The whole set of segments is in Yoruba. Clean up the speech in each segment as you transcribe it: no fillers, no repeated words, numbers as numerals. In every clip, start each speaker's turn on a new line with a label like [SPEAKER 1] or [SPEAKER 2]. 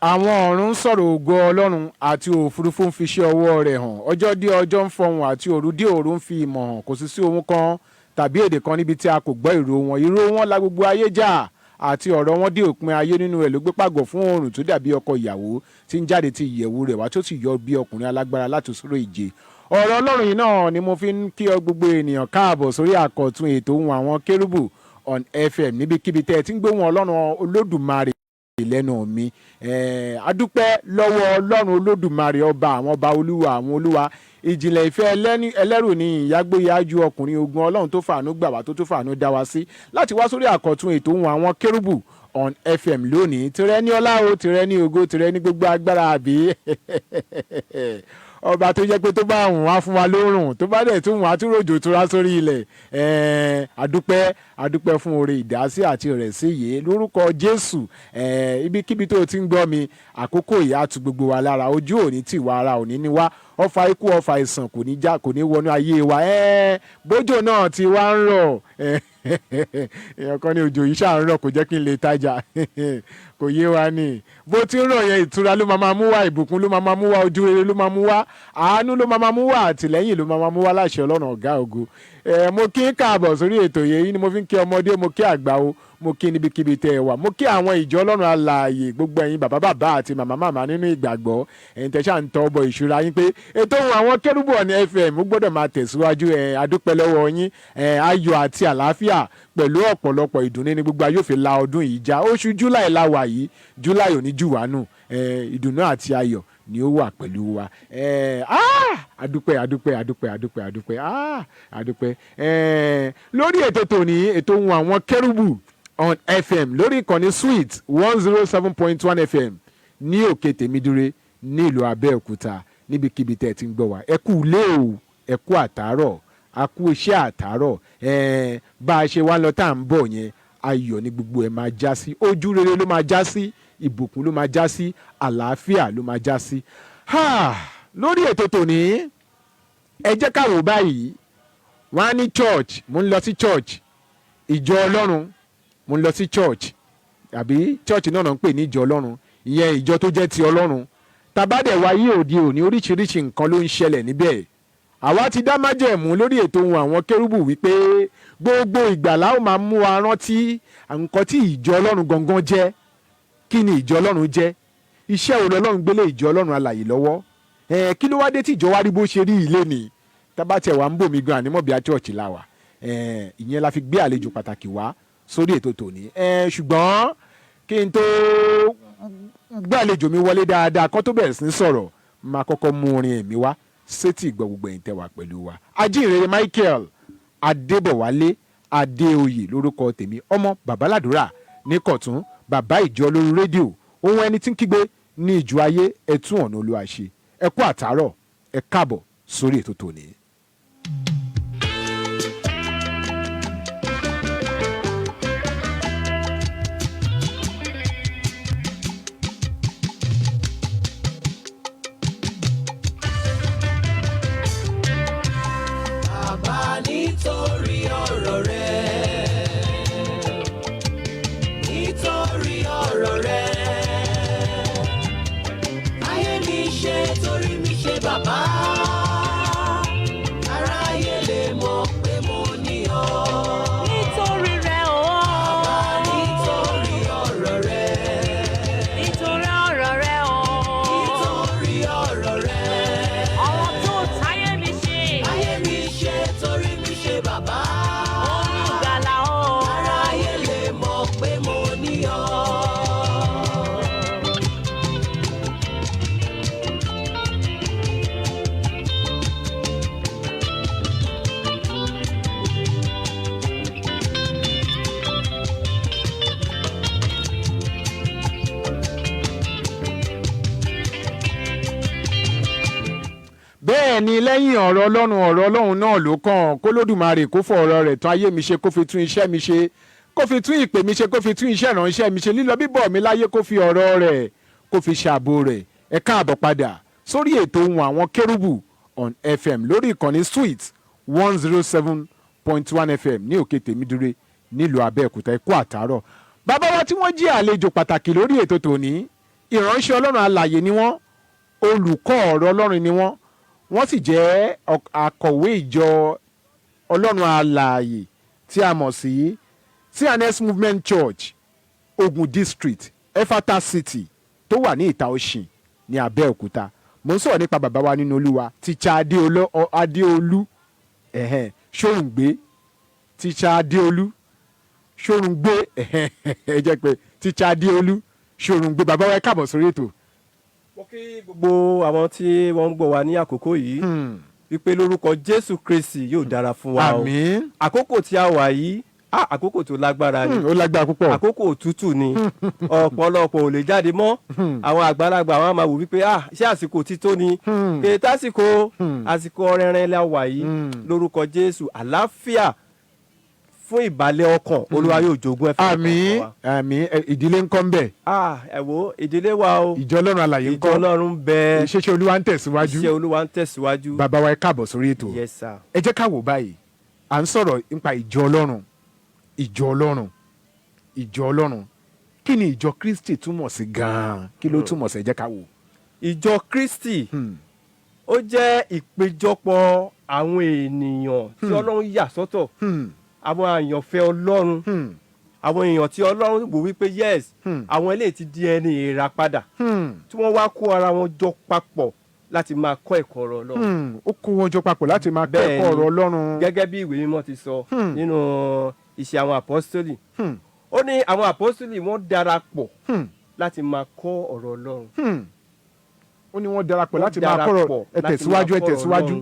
[SPEAKER 1] àwọn ọ̀run ń sọ̀rọ̀ ògo ọlọ́run àti òfurufú ń fi iṣẹ́ ọwọ́ rẹ̀ hàn. Ọjọ́ dé ọjọ́ ń fọhùn àti òru dé òru ń fi ìmọ̀ hàn. Kò sí sí ohun kan tàbí èdè kan níbi tí a kò gbọ́ ìró wọn. Ìró wọn la gbogbo ayé jà àti ọ̀rọ̀ wọn dé òpin ayé. Nínú rẹ̀ ló gbé pàgọ́ fún oòrùn tó dàbí ọkọ ìyàwó tí ń jáde ti ìyẹ̀wù rẹ̀ wá tó sì yọ bí ọkùnrin alágbára láti sóró ìje. Ọ̀rọ̀ ọlọ́run yìí náà ni mo fi ń kí ọ gbogbo ènìyàn káàbọ̀ sórí àkọ́tún ètò Ohun Àwọn Kérúbù on FM níbikíbi tẹ́ ẹ ti ń gbóhùn ọlọ́run olódùmarè lẹ́nu mi. Adúpẹ́ lọ́wọ́ ọlọ́run olódùmarè ọba àwọn ọba olúwa àwọn olúwa. Ìjìnlẹ̀ ìfẹ́ ẹlẹ́rù ni ìyágbóyájú ọkùnrin ogun ọlọ́run tó fàánú gbà wá tó fàánú dá wa sí láti wá sórí àkọ́tún ètò Ohun Àwọn Kérúbù on FM lónìí. Tìrẹ ní ọlá o, tìrẹ ní ògo, tìrẹ ní gbogbo agbára àbí ọba tó jẹ́ pé tó bá wùn wá fún wa lórùn tó bá dẹ̀ tún wùn á tún rọ̀jò tura sórí ilẹ̀. Adúpẹ́ fún oore ìdásí àti ìrẹ̀sí yìí lórúkọ Jésù. Ibikíbi tó ti ń gbọ́ mi àkókò ìyá tu gbogbo wa lára, ojú òní tì wá, ara òní ní wá, ọfà ikú ọfà ìsàn kò ní wọnú ayé wa. Bójò náà ti wá ń rọ̀ èèyàn kan ní òjò yìí ṣáà ń rọ̀ kò jẹ́ kí n lè tajà kò yé wa ní bó ti ń rọ̀ yẹn ìtura ló máa mú wá, ìbùkún ló máa mú wá, ojú rere ló máa mú wá, àánú ló máa mú wá, àtìlẹ́yìn ló máa mú wá láṣẹ Ọlọ́run ọ̀gá ògo. Mo kí ń káàbọ̀ sórí ètò yìí ni mo fi ń kí ọmọdé, mo kí àgbà o, mo kí níbikíbi tẹ́ ẹ wà, mo kí àwọn ìjọ Ọlọ́run alààyè gbogbo ẹ̀yin bàbá àti màmá nínú ìgbàgbọ́ ẹ̀yin tẹ́ ṣáà ń tọ́ ọbọ̀ ìṣúra yín pé ètò Ohun Àwọn Kérúbù on FM ó gbọ́dọ̀ máa tẹ̀síwájú. Adúpẹ́ lọ́wọ́ yín, ayọ̀ àti àlàáfíà pẹ̀lú ọ̀pọ̀lọpọ̀ ìdùnnú ní gbogbo ayé òfin la ọdún yìí já. Oṣù July la wà yìí, July ò ní jù wá nù, ìdùnnú àti ayọ̀ ni ó wà pẹ̀lú wa. Adúpẹ́ lórí ètò tòní, ètò Ohun Àwọn Kérúbù on FM lórí ìkànnì Sweet 107.1 FM ní òkè Tèmídúré ní ìlú Abẹ́òkúta níbikíbi tẹ́ ẹ ti ń gbọ́ wa. Ẹ kú ilé o, ẹ kú àtàárọ̀, a kú iṣẹ́ àtàárọ̀. Bá a ṣe wá lọ tá à ń bọ̀ yẹn, ayọ̀ ni gbogbo ẹ̀ máa já sí, ojú rere ló máa já sí, ìbùkún ló máa já sí, àlàáfíà ló máa já sí. Lórí ètò tòní ẹ jẹ́ ká wò báyìí. Wọ́n á ní church, mo ń lọ sí church, ìjọ Ọlọ́run, mo ń lọ sí church àbí church náà ń pè ní ìjọ Ọlọ́run, ìyẹn ìjọ tó jẹ́ ti Ọlọ́run. Tàbádẹ̀ wáyé òde òní oríṣiríṣi nǹkan ló ń ṣẹlẹ̀ níbẹ̀. Àwa ti dá májẹ̀mú lórí ètò Ohun Àwọn Kérúbù wípé gbogbo ìgbàlá ó máa mú wa rántí nǹkan tí ìjọ Ọlọ́run gangan jẹ́. Kí ni ìjọ Ọlọ́run jẹ́? Iṣẹ́ wo l'Ọlọ́run gbélé ìjọ Ọlọ́run alààyè lọ́wọ́? Kí ló wá dé tí ìjọ wa rí bó ṣe rí ilé ni? Tábàtẹ̀ wà ń bò mí gan ànímọ̀ bí a church la wà. Ìyẹn la fi gbé àlejò pàtàkì wá sórí ètò tòní. Ṣùgbọ́n kí n tó gbé àlejò mi wọlé dáadáa kó tó bẹ̀rẹ̀ sí ní sọ̀rọ̀, máa kọ́kọ́ mú orin ẹ̀mí wá sétí ìgbọ́ gbogbo ẹ̀yin tẹ́ wà pẹ̀lú wa. Ajínrere Michael Adébọ̀wálé Adéoyè lórúkọ tèmi, ọmọ babaládùúrà ní Kọ̀tún, bàbá ìjọ lórí rédíò, ohun ẹni tí ń kígbe ní ìjọ ayé, ẹ tún ọ̀nà Olúwa ṣe. Ẹ kú àtàárọ̀, ẹ káàbọ̀ sórí ètò tòní.
[SPEAKER 2] Nítorí ọ̀rọ̀ rẹ̀, nítorí ọ̀rọ̀ rẹ̀, ayé mi ṣe torí mi ṣe bàbá, aráyé lè mọ̀ pé mo ní ọ. Nítorí rẹ̀ o. Bàbá nítorí ọ̀rọ̀ rẹ̀. Nítorí ọ̀rọ̀ rẹ̀ o. Nítorí ọ̀rọ̀ rẹ̀. Ọ̀rọ̀ tó táyé mi ṣe. Ayé mi ṣe torí mi ṣe bàbá. Olùgbàlà o. Aráyé lè mọ̀ pé mo ní ọ.
[SPEAKER 1] Bẹ́ẹ̀ ni lẹ́yìn ọ̀rọ̀ Ọlọ́run náà ló kàn k'Olódùmarè kó fọ ọ̀rọ̀ rẹ̀ tún ayé mi ṣe, kó fi tún iṣẹ́ mi ṣe, kó fi tún ìpè mi ṣe, kó fi tún iṣẹ́ ìránṣẹ́ mi ṣe, lílọ bíbọ̀ mi láyé kó fi ọ̀rọ̀ rẹ̀ kó fi ṣààbò rẹ̀. Ẹ káàbọ̀ padà sórí ètò Ohun Àwọn Kérúbù on FM lórí ìkànnì Sweet 107.1 FM ní òkè Tèmídúré nílùú Abẹ́òkúta. Ẹ kú àtàárọ̀. Bàbá wa tí wọ́n jí àlejò pàtàkì lórí ètò tòní ìránṣẹ́ ọlọ́run alààyè ni wọ́n, olùkọ́ ọ̀rọ̀ ọlọ́run ni wọ́n sì jẹ́ akọ̀wé ìjọ ọlọ́run alààyè tí a mọ̀ sí CNS Movement Church Ogun District Efata City tó wà ní ìta Òṣìn ní Abẹ́òkúta. Mo ń sọ̀rọ̀ nípa bàbá wa nínú Olúwa tíṣà Adeolu Sorungbe, tíṣà Adeolu Sorungbe ẹ jẹ́ pé tíṣà Adeolu Sorungbe. Bàbá wa ẹ káàbọ̀ sórí ètò.
[SPEAKER 3] Mo kí gbogbo àwọn tí wọ́n ń gbọ́ wa ní àkókò yìí wípé lórúkọ Jésù Kristi yóò dára fún wa o.
[SPEAKER 1] Àmín.
[SPEAKER 3] Àkókò tí a wà yìí àkókò tó lágbára ni.
[SPEAKER 1] Ó lágbára púpọ̀.
[SPEAKER 3] Àkókò òtútù ni. Ọ̀pọ̀lọpọ̀ ò lè jáde mọ́. Àwọn àgbàlagbà wọn máa wò wípé ṣé àsìkò ti tó ni. Kèé tásìkò àsìkò ọrẹ́rẹ́ la wà yìí. Lórúkọ Jésù àlàáfíà fún ìbàlẹ̀ ọkàn Olúwa yóò jogún ẹ fún
[SPEAKER 1] àmín àmín. Ìdílé ńkọ́ ń bẹ.
[SPEAKER 3] Ẹ wo ìdílé wa o.
[SPEAKER 1] Ìjọ ọlọ́run alààyè ńkọ́.
[SPEAKER 3] Ìjọ ọlọ́run bẹ.
[SPEAKER 1] Ìṣeṣe Olúwa ń tẹ̀síwájú.
[SPEAKER 3] Iṣẹ́ Olúwa ń tẹ̀síwájú.
[SPEAKER 1] Bàbá wa ẹ káàbọ̀ sórí ètò.
[SPEAKER 3] Yes sir.
[SPEAKER 1] Ẹ jẹ́ ká wò báyìí. À ń sọ̀rọ̀ nípa ìjọ ọlọ́run. Ìjọ ọlọ́run. Ìjọ ọlọ́run. Kí ni ìjọ Kristi túmọ̀ sí gan-an? Kí ló túmọ̀ sí? Ẹ jẹ́ ká wò.
[SPEAKER 3] Ìjọ Kristi ó jẹ́ ìpéjọpọ̀ àwọn ènìyàn tí Ọlọ́run yà sọ́tọ̀, àwọn àyànfẹ́ Ọlọ́run, àwọn èèyàn tí Ọlọ́run wò wípé yes àwọn eléyìí ti di ẹni ìràpadà tí wọ́n wá kó ara wọn jọ papọ̀ láti máa kọ́ ẹ̀kọ́ ọ̀rọ̀ Ọlọ́run.
[SPEAKER 1] Ó kó wọn jọ papọ̀ láti máa kọ́ ẹ̀kọ́ ọ̀rọ̀ Ọlọ́run.
[SPEAKER 3] Gẹ́gẹ́ bí ìwé mímọ́ ti sọ nínú Iṣẹ́ àwọn Àpọ́stélì, ó ní àwọn àpọ́stélì wọ́n darapọ̀ láti máa kọ́ ọ̀rọ̀ Ọlọ́run.
[SPEAKER 1] Ó ní wọ́n darapọ̀ láti máa kọ́ ẹ tẹ̀síwájú.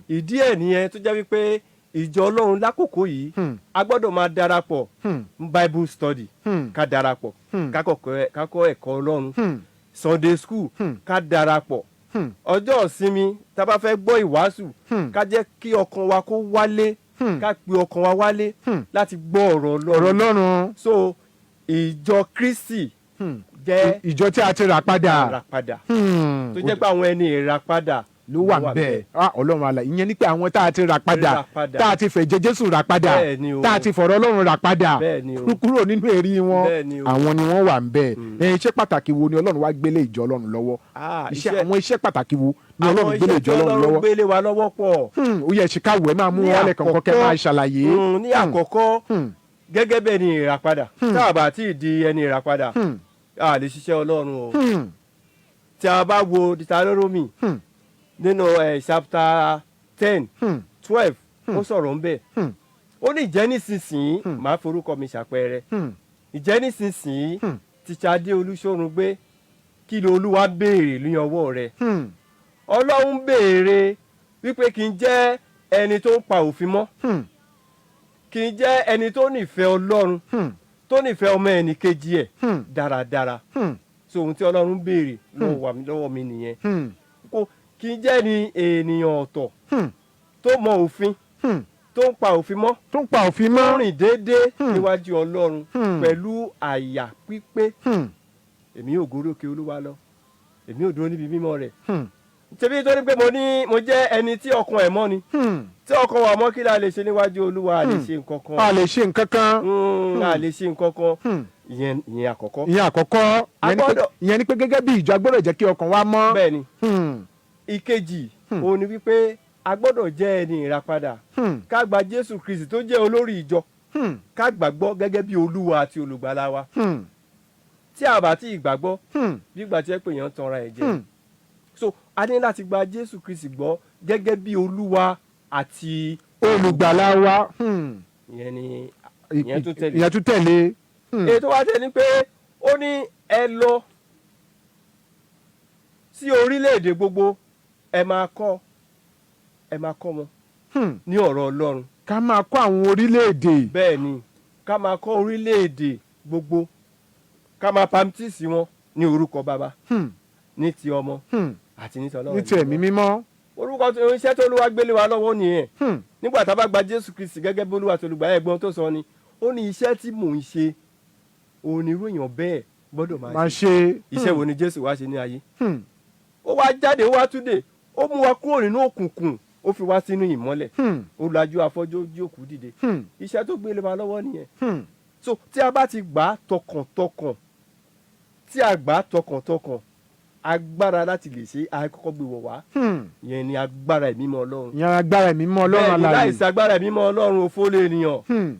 [SPEAKER 3] Ìdí ẹ̀ nìyẹn tó jẹ́ wípé ìjọ Ọlọ́run lákòókò yìí a gbọ́dọ̀ máa darapọ̀ Bible study ká darapọ̀ ká kọ́ ẹ̀kọ́ Ọlọ́run, Sunday school ká darapọ̀, ọjọ́ ìsinmi tá a bá fẹ́ gbọ́ ìwàásù ká jẹ́ kí ọkàn wa kó wálé, ká pe ọkàn wa wálé láti gbọ́ ọ̀rọ̀ Ọlọ́run. So ìjọ Kristi jẹ́
[SPEAKER 1] ìjọ tí a ti rà padà.
[SPEAKER 3] Tó jẹ́ pé àwọn ẹni ìràpadà
[SPEAKER 1] ló wà bẹ́ẹ̀. Ọlọ́run alààyè ìyẹn ni pé àwọn tá a ti rà padà, tá a ti fẹ̀jẹ̀ Jésù rà padà, tá a ti fọ̀rọ̀ Ọlọ́run rà padà kúrò nínú èrí wọn, àwọn ni wọ́n wà ń bẹ́ẹ̀. Iṣẹ́ pàtàkì wo ni Ọlọ́run wá gbélé ìjọ Ọlọ́run lọ́wọ́? Àwọn iṣẹ́ pàtàkì wo ni Ọlọ́run gbélé ìjọ Ọlọ́run lọ́wọ́?
[SPEAKER 3] Àwọn iṣẹ́ tí Ọlọ́run gbélé wa lọ́wọ́ pọ̀.
[SPEAKER 1] Ó yẹ ṣìkáwò ẹ máa mú wọn lẹ́kọ̀ọ́ kẹ́ máa ṣàlàyé.
[SPEAKER 3] Ní àkọ́kọ́ gẹ́gẹ́ bẹ́ẹ̀ ni ìràpadà, tá a bá ti di ẹni ìràpadà a lè ṣiṣẹ́ Ọlọ́run o. Tí a bá wo Deuteronomy nínú chapter 10, 12 ó sọ̀rọ̀ ń bẹ̀. Ó ní ìjẹ́ nísinsìnyí máa forúkọ mi ṣàpẹẹrẹ. Ìjẹ́ nísinsìnyí tíṣà Adeolu Sorungbe kí ló Olúwa béèrè ní ọwọ́ rẹ̀? Ọlọ́run béèrè wípé kí n jẹ́ ẹni tó ń pa òfin mọ́, kí n jẹ́ ẹni tó nífẹ̀ẹ́ Ọlọ́run, tó nífẹ̀ẹ́ ọmọ ẹnì kejì ẹ̀ dáradára. So ohun tí Ọlọ́run béèrè lọ́wọ́ mi nìyẹn. Kí n jẹ́ ni ènìyàn ọ̀tọ̀ tó mọ òfin, tó ń pa òfin mọ́, tó rìn déédéé níwájú Ọlọ́run pẹ̀lú àyà pípé. Èmi ò gorí òkè Olúwa lọ, èmi ò dúró níbi mímọ́ rẹ̀. Ṣebí torí pé mo jẹ́ ẹni tí ọkàn ẹ̀ mọ́ ni, tí ọkàn wa mọ́ kí la lè ṣe níwájú Olúwa? A lè ṣe nǹkan kan.
[SPEAKER 1] A lè ṣe nǹkan kan.
[SPEAKER 3] A lè ṣe nǹkan kan. Ìyẹn àkọ́kọ́.
[SPEAKER 1] Ìyẹn ni pé gẹ́gẹ́ bí ìjọ a gbọ́dọ̀ jẹ́ kí ọkàn wa mọ́.
[SPEAKER 3] Bẹ́ẹ̀ni. Ìkejì òun ni wípé a gbọ́dọ̀ jẹ́ ẹni ìràpadà, ká gba Jésù Kristi tó jẹ́ olórí ìjọ, ká gbàgbọ́ gẹ́gẹ́ bí Olúwa àti olùgbàlà wa. Tí a bá ti gbàgbọ́ bí ìgbà tí ẹ pé èèyàn tanra ẹ̀ jẹ. So a ní láti gba Jésù Kristi gbọ́ gẹ́gẹ́ bí Olúwa àti
[SPEAKER 1] olùgbàlà wa.
[SPEAKER 3] Ìyẹn tún
[SPEAKER 1] tẹ̀lé.
[SPEAKER 3] Ètò wa tẹ̀ ni pé ó ní ẹ lọ sí orílẹ̀-èdè gbogbo, ẹ máa kọ́ wọn ní ọ̀rọ̀ Ọlọ́run.
[SPEAKER 1] Ká máa kọ́ àwọn orílẹ̀-èdè.
[SPEAKER 3] Bẹ́ẹ̀ ni, ká máa kọ́ orílẹ̀-èdè gbogbo, ká máa pamtísì wọn ní orúkọ Baba, ní ti Ọmọ àti ní ti Ọlọ́run.
[SPEAKER 1] Ní ti Ẹ̀mí Mímọ́.
[SPEAKER 3] Orúkọ iṣẹ́ tó Olúwa gbélé wa lọ́wọ́ nìyẹn. Nígbà tá a bá gba Jésù Kristi gẹ́gẹ́ bí Olúwa àti olùgbàlà, ẹ̀gbọ́n tó sọ ni, ó ní iṣẹ́ tí mò ń ṣe òun ni irú èèyàn bẹ́ẹ̀ gbọ́dọ̀ máa ṣe. Iṣẹ́ wo ni Jésù wá ṣe ní ayé? Ó wá jáde, ó wá túnde, ó mú wa kúrò nínú òkùnkùn, ó fi wá sínú ìmọ́lẹ̀, ó lajú afọ́jú, ojú òkú dìde. Iṣẹ́ tó gbélé wa lọ́wọ́ nìyẹn. So tí a bá ti gbà á tọkàntọkàn, tí a gbà tọkàntọkàn agbára láti lè ṣe àkọ́kọ́ gbé wọ̀ wá ìyẹn ni agbára ẹ̀mí mímọ́ Ọlọ́run.
[SPEAKER 1] ìyẹn agbára ẹ̀mí mímọ́ Ọlọ́run
[SPEAKER 3] bẹ́ẹ̀ ni
[SPEAKER 1] alààyè.
[SPEAKER 3] láìsí agbára ẹ̀mí mímọ́ Ọlọ́run òfo lè ènìyàn.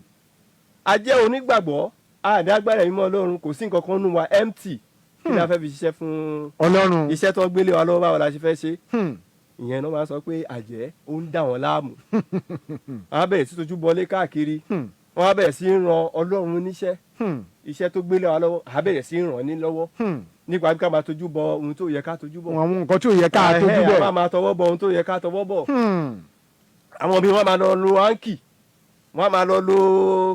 [SPEAKER 3] A jẹ́ onígbàgbọ́ a ní agbára ẹ̀mí mímọ́ Ọlọ́run kò sí nǹkan kan nù wa empty kí ni a fẹ́ fi ṣiṣẹ́ fún
[SPEAKER 1] Ọlọ́run.
[SPEAKER 3] iṣẹ́ tó gbélé wa lọ́wọ́ báwo la ṣe fẹ́ ṣe. ìyẹn náà máa sọ pé àjẹ́ ó ń dà wọ́n láàmú. wọ́n á bẹ̀rẹ̀ sí tójú bọlé káàkiri wọ́n á bẹ̀rẹ̀ sí ran Ọlọ́run níṣẹ́ iṣẹ́ tó gbélé wa lọ́wọ́ á bẹ̀rẹ̀ sí ràn ní lọ́wọ́ nípa ká máa tójú bọ ohun tó yẹ ká tójú bọ̀.
[SPEAKER 1] àwọn nǹkan tí ò yẹ ká tójú bọ̀.
[SPEAKER 3] a máa tọwọ́ bọ ohun tó yẹ ká tọwọ́ bọ̀. àwọn bí wọ́n máa lọ lo áńkì wọ́n máa lọ lo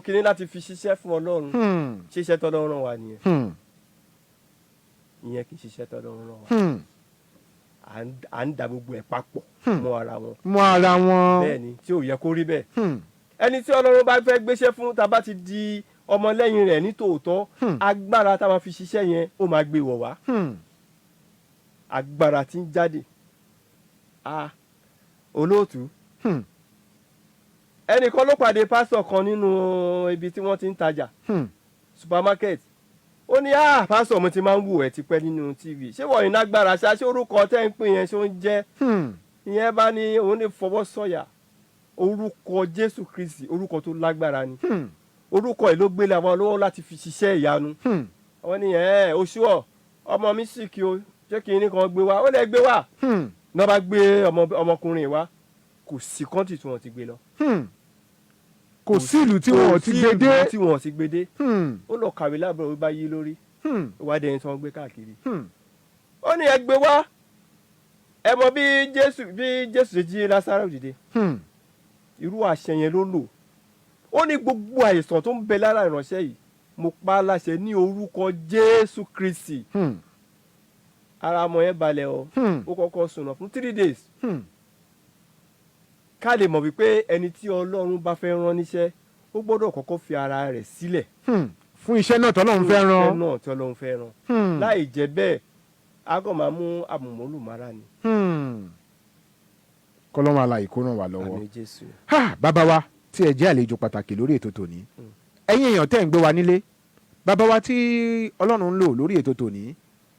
[SPEAKER 3] kinní láti fi ṣiṣẹ́ fún Ọlọ́run ṣiṣẹ́ tọ́lọ́run rán wa nìyẹn ìyẹn kì í ṣiṣẹ́ tọ́lọ́run rán wa à ń da gbogbo ẹ̀ papọ̀ mọ́ ara wọn.
[SPEAKER 1] mọ́ ara wọn.
[SPEAKER 3] bẹ́ẹ̀ ni tí ò yẹ kó rí bẹ́ẹ̀. ẹni tí Ọlọ́run bá fẹ́ gbéṣẹ́ fún tá a bá ti di ọmọlẹ́yìn rẹ̀ ní tòótọ́ agbára tá a máa fi ṣiṣẹ́ yẹn ó máa gbé wọ̀ wá agbára tí ń jáde olóòtú ẹnìkan ló pàdé pásítọ̀ kan nínú ibi tí wọ́n ti ń tajà supermarket ó ní pásítọ̀ mo ti máa ń wò ẹ́ tipẹ́ nínú TV ṣé wọ́n iná agbára ṣe orúkọ tẹ́ ń pè yẹn ṣó ń jẹ́ ìyẹn bá ní òun lè fọwọ́ sọ̀yà orúkọ Jésù Kristi orúkọ tó lágbára ni orúkọ ẹ̀ ló gbélé àwọn lọ́wọ́ láti fi ṣiṣẹ́ ìyanu wọ́n ní oṣù ọmọ mi sì kí o ṣé kí ní kan gbé wá ó lè gbé wá náà bá gbé ọmọkùnrin wá kò sí kọ́ńtì tí wọ́n ti gbé lọ
[SPEAKER 1] kò sí ìlú tí wọ́n ti gbé dé
[SPEAKER 3] ó lọ kàwé lábúrò ó bá yí lórí ìwádìí ẹni tí wọ́n gbé káàkiri ó ní ẹ gbé wá ẹ mọ bí Jésù ṣe jí Lásárù dìde irú àṣẹ yẹn ló lò ó ní gbogbo àìsàn tó ń bẹ lára ìránṣẹ́ yìí mo pa á láṣẹ ní orúkọ Jésù Kristi ara ọmọ yẹn balẹ̀ ó kọ́kọ́ sùn náà fún 3 days ká lè mọ̀ wípé ẹni tí Ọlọ́run bá fẹ́ rán níṣẹ́ ó gbọ́dọ̀ kọ́kọ́ fi ara rẹ̀ sílẹ̀
[SPEAKER 1] fún iṣẹ́ náà tọ́lọ́run fẹ́ rán
[SPEAKER 3] iṣẹ́ náà tí Ọlọ́run fẹ́ rán láì jẹ́ bẹ́ẹ̀ a kàn máa mú àmùmọ́lùmárà ni.
[SPEAKER 1] kọ́lọ́run alààyè kó ràn wá lọ́wọ́.
[SPEAKER 3] àmín Jésù.
[SPEAKER 1] bàbá wa tí ẹ jẹ́ àlejò pàtàkì lórí ètò tòní ẹ̀yin èèyàn tẹ́ ń gbé wa nílé bàbá wa tí Ọlọ́run ń lò lórí ètò tòní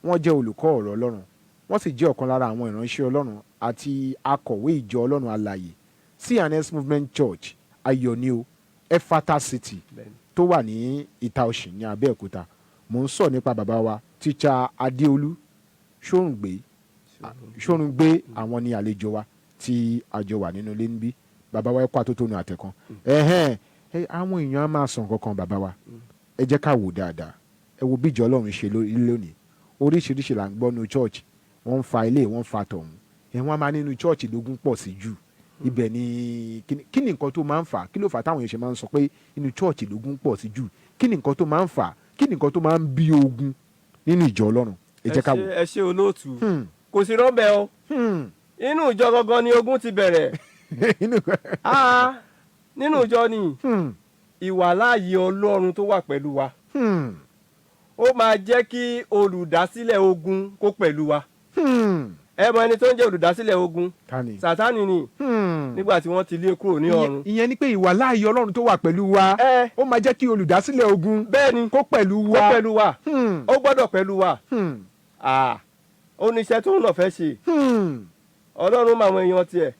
[SPEAKER 1] wọ́n jẹ́ olùkọ́ ọ̀rọ̀ Ọlọ́run wọ́n sì jẹ́ ọ̀kan lára àwọn ìránṣẹ́ Ọlọ́run àti akọ̀wé ìjọ Ọlọ́run alààyè C&S Movement Church Ayọ̀níò Efata City tó wà ní Ìta Òṣìn ní Abẹ́òkúta mò ń sọ nípa bàbá wa tíṣà Adeolu Sorungbe àwọn ní àlejò wa tí àjọ wà nínú ilé níbí bàbá wa ẹ̀kọ́ àtótónu àtẹ̀kan àwọn èèyàn á máa sàn kankan bàbá wa ẹ jẹ́ ká wò dáadáa ẹ wo bí ìjọ Ọlọ́run ṣe lónìí oríṣiríṣi là ń gbọ́ nu church wọ́n ń fa ilé wọ́n ń fa tọ̀hún wọ́n á máa nínú church lógún pọ̀ sí jù ibẹ̀ ni kí ni nǹkan tó máa ń fà kí ló fà táwọn èèyàn ṣe máa ń sọ pé inú church lógún pọ̀ sí jù kí ni nǹkan tó máa ń fà kí ni nǹkan tó máa ń bí ogun nínú ìjọ Ọlọ́run ẹ jẹ́ ká wò.
[SPEAKER 3] ẹ ṣe olóòtú kò sí rọ́bẹ̀ o inú ìjọ gangan ni ogun ti bẹ̀rẹ̀ nínú ìjọ ni ìwàláàyè Ọlọ́run tó wà pẹ̀lú wa ó máa jẹ́ kí olùdásílẹ̀ ogun kó pẹ̀lú wa ẹ mọ ẹni tó ń jẹ́ olùdásílẹ̀ ogun Sátánì ni nígbà tí wọ́n ti lé kúrò ní ọ̀run.
[SPEAKER 1] ìyẹn ni pé ìwàláàyè Ọlọ́run tó wà pẹ̀lú wa ó máa jẹ́ kí olùdásílẹ̀ ogun kó pẹ̀lú wa
[SPEAKER 3] ó gbọ́dọ̀ pẹ̀lú wa ó ní iṣẹ́ tó ń lọ fẹ́ ṣe Ọlọ́run máa mọ èèyàn tiẹ̀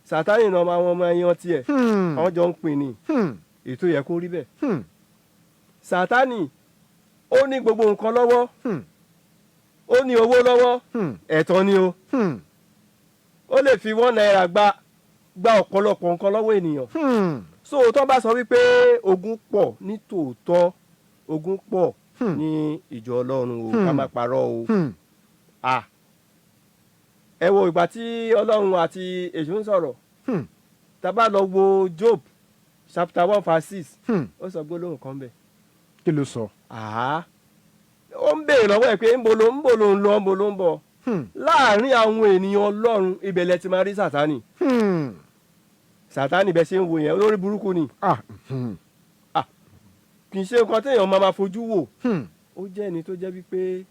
[SPEAKER 3] Sátánì náà máa mọ èèyàn tiẹ̀ àwọn jọ ń pín ni ètò yẹ kó rí bẹ́ẹ̀ Sátánì ó ní gbogbo nǹkan lọ́wọ́ ó ní owó lọ́wọ́ ẹ̀tọ́ ni o ó lè fi $1 gba ọ̀pọ̀lọpọ̀ nǹkan lọ́wọ́ ènìyàn so tó bá sọ wípé ogun pọ̀ ní tòótọ́ ogun pọ̀ ní ìjọ Ọlọ́run o ká má parọ́ o ẹ wo ìgbà tí Ọlọ́run àti èṣù ń sọ̀rọ̀ tá bá lọ wo Job chapter 1:6 ó sọ gbólóhùn kan bẹ́ẹ̀.
[SPEAKER 1] kí ló sọ.
[SPEAKER 3] ó ń béèrè lọ́wọ́ ẹ̀ pé ń bo ló ń lọ ń bo ló ń bọ̀ láàárín àwọn ènìyàn Ọlọ́run ibẹ̀ ti máa rí Sátánì Sátánì bẹ́ẹ̀ ṣe ń wo yẹn olórí burúkú ni kì í ṣe nǹkan téèyàn máa fojú wò ó jẹ́ ẹni tó jẹ́ wípé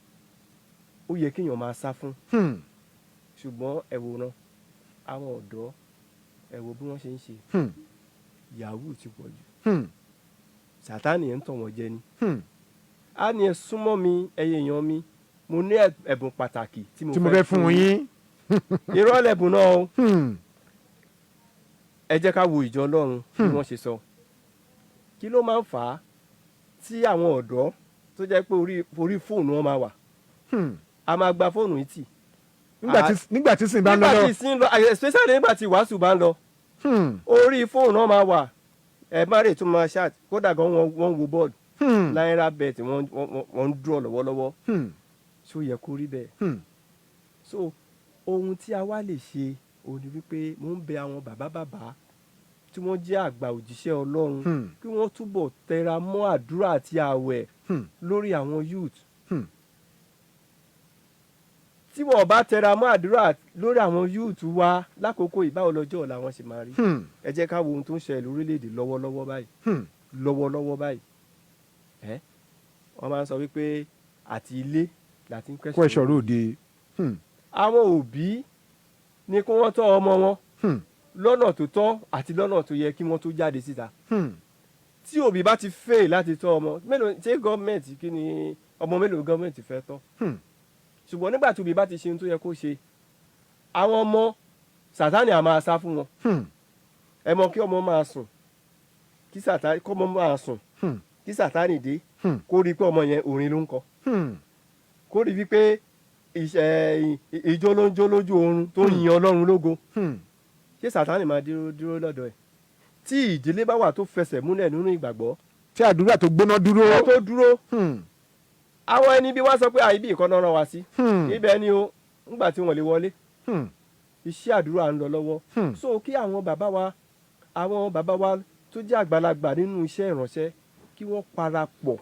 [SPEAKER 3] ó yẹ kéèyàn máa sá fún ṣùgbọ́n ẹ wò náà àwọn ọ̀dọ́ ẹ wò bí wọ́n ṣe ń ṣe yahoo ti pọ̀ jù Sátánì ẹ̀ ń tàn wọ́n jẹ ni á ní ẹ súnmọ́ mi ẹyẹ èèyàn mi mo ní ẹ̀bùn pàtàkì tí mo
[SPEAKER 1] fẹ́ fún yín.
[SPEAKER 3] irọ́ lẹ̀bùn náà o. ẹ jẹ́ ká wo ìjọ Ọlọ́run bí wọ́n ṣe sọ. kí ló máa ń fà á tí àwọn ọ̀dọ́ tó jẹ́ pé orí fóònù wọn máa wà a máa gba fóònù yìí tì.
[SPEAKER 1] nígbà tí sìn bá ń lọ.
[SPEAKER 3] nígbà tí sìn lọ especially nígbà tí wàásù bá ń lọ orí fóònù wọn máa wà ẹ má rè tún máa ṣáàtì kódà gan wọ́n wo bọ́ọ̀lù náírà bet wọ́n ń dúró lọ́wọ́lọ́wọ́ ṣó yẹ kó rí bẹ́ẹ̀. so ohun tí a wá lè ṣe òun ni wípé mo ń bẹ àwọn bàbá tí wọ́n jẹ́ àgbà òjíṣẹ́ Ọlọ́run kí wọ́n túbọ̀ tẹra mọ́ àdúrà àti ààwẹ̀ lórí àwọn youth. tí wọ́n bá tẹra mọ́ àdúrà lórí àwọn youth wa lákòókò ìbáwọ̀ lọ́jọ́ ọ̀la wọn ṣe máa rí. ẹ jẹ́ ká wo ohun tó ń ṣẹlẹ̀ lórílẹ̀‐èdè lọ́wọ́lọ́wọ́ báyìí. wọ́n máa ń sọ wípé àti ilé láti ń
[SPEAKER 1] kẹ́sọ̀ ròde.
[SPEAKER 3] àwọn òbí ni kí wọ́n tọ́ ọmọ wọn lọ́nà tó tọ́ àti lọ́nà tó yẹ kí wọ́n tó jáde síta. tí òbí bá ti fail láti tọ́ ọmọ mélòó ṣé gọ́ọ̀mẹ̀ntì kí ni ọmọ mélòó gọ́ọ̀mẹ̀ntì fẹ́ tọ́. ṣùgbọ́n nígbà tí òbí bá ti ṣe ohun tó yẹ kó ṣe àwọn ọmọ Sátánì á máa sá fún wọn. ẹ mọ kí ọmọ máa sùn kọ́mọ máa sùn kí Sátánì dé kó rí i pé ọmọ yẹn orin ló ń kọ kó rí i pé ìjó ló ń jó lójú oorun tó ń yin Ọlọ́run lógo ṣé Sátánì máa dúró lọ́dọ̀ ẹ̀. tí ìdílé bá wà tó fẹsẹ̀ múlẹ̀ nínú ìgbàgbọ́
[SPEAKER 1] tí àdúrà tó gbóná dúró.
[SPEAKER 3] àwọn ẹni bí wọ́n sọ pé àìbí ìkọ́nà rán wa sí ibẹ̀ ni o ńgbà tí wọ́n lè wọlé iṣẹ́ àdúrà ń lọ lọ́wọ́. so kí àwọn bàbá wa tó jẹ́ àgbàlagbà nínú iṣẹ́ ìránṣẹ́ kí wọ́n parapọ̀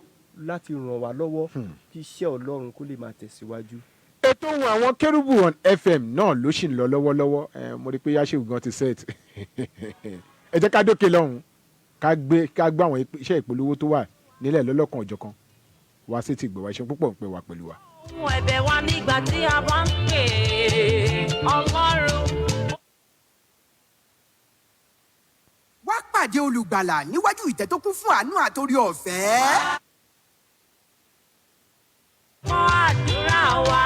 [SPEAKER 3] láti ràn wá lọ́wọ́ kí iṣẹ́ Ọlọ́run kó lè máa tẹ̀síwájú.
[SPEAKER 1] ètò Ohun Àwọn Kerubu on FM náà ló sì ń lọ lọ́wọ́lọ́wọ́ mo rí i pé Yáṣẹ́wù gan ti set ẹ jẹ́ ká dókè lọ́hùn ká gbé àwọn iṣẹ́ ìpolówó tó wà nílẹ̀ lọ́lọ́kan ọ̀jọ̀kan wá sí ti gbọ̀wá iṣẹ́ púpọ̀ ń pè wá pẹ̀lú wa.
[SPEAKER 2] ohun ẹ̀bẹ̀ wa nígbà tí a bá ń pè Ọlọ́run.
[SPEAKER 4] wá pàdé olùgbàlà níwájú ìtẹ́ tó kún fún àánú àtòrí ọ̀fẹ́.
[SPEAKER 2] mọ àdúrà wa.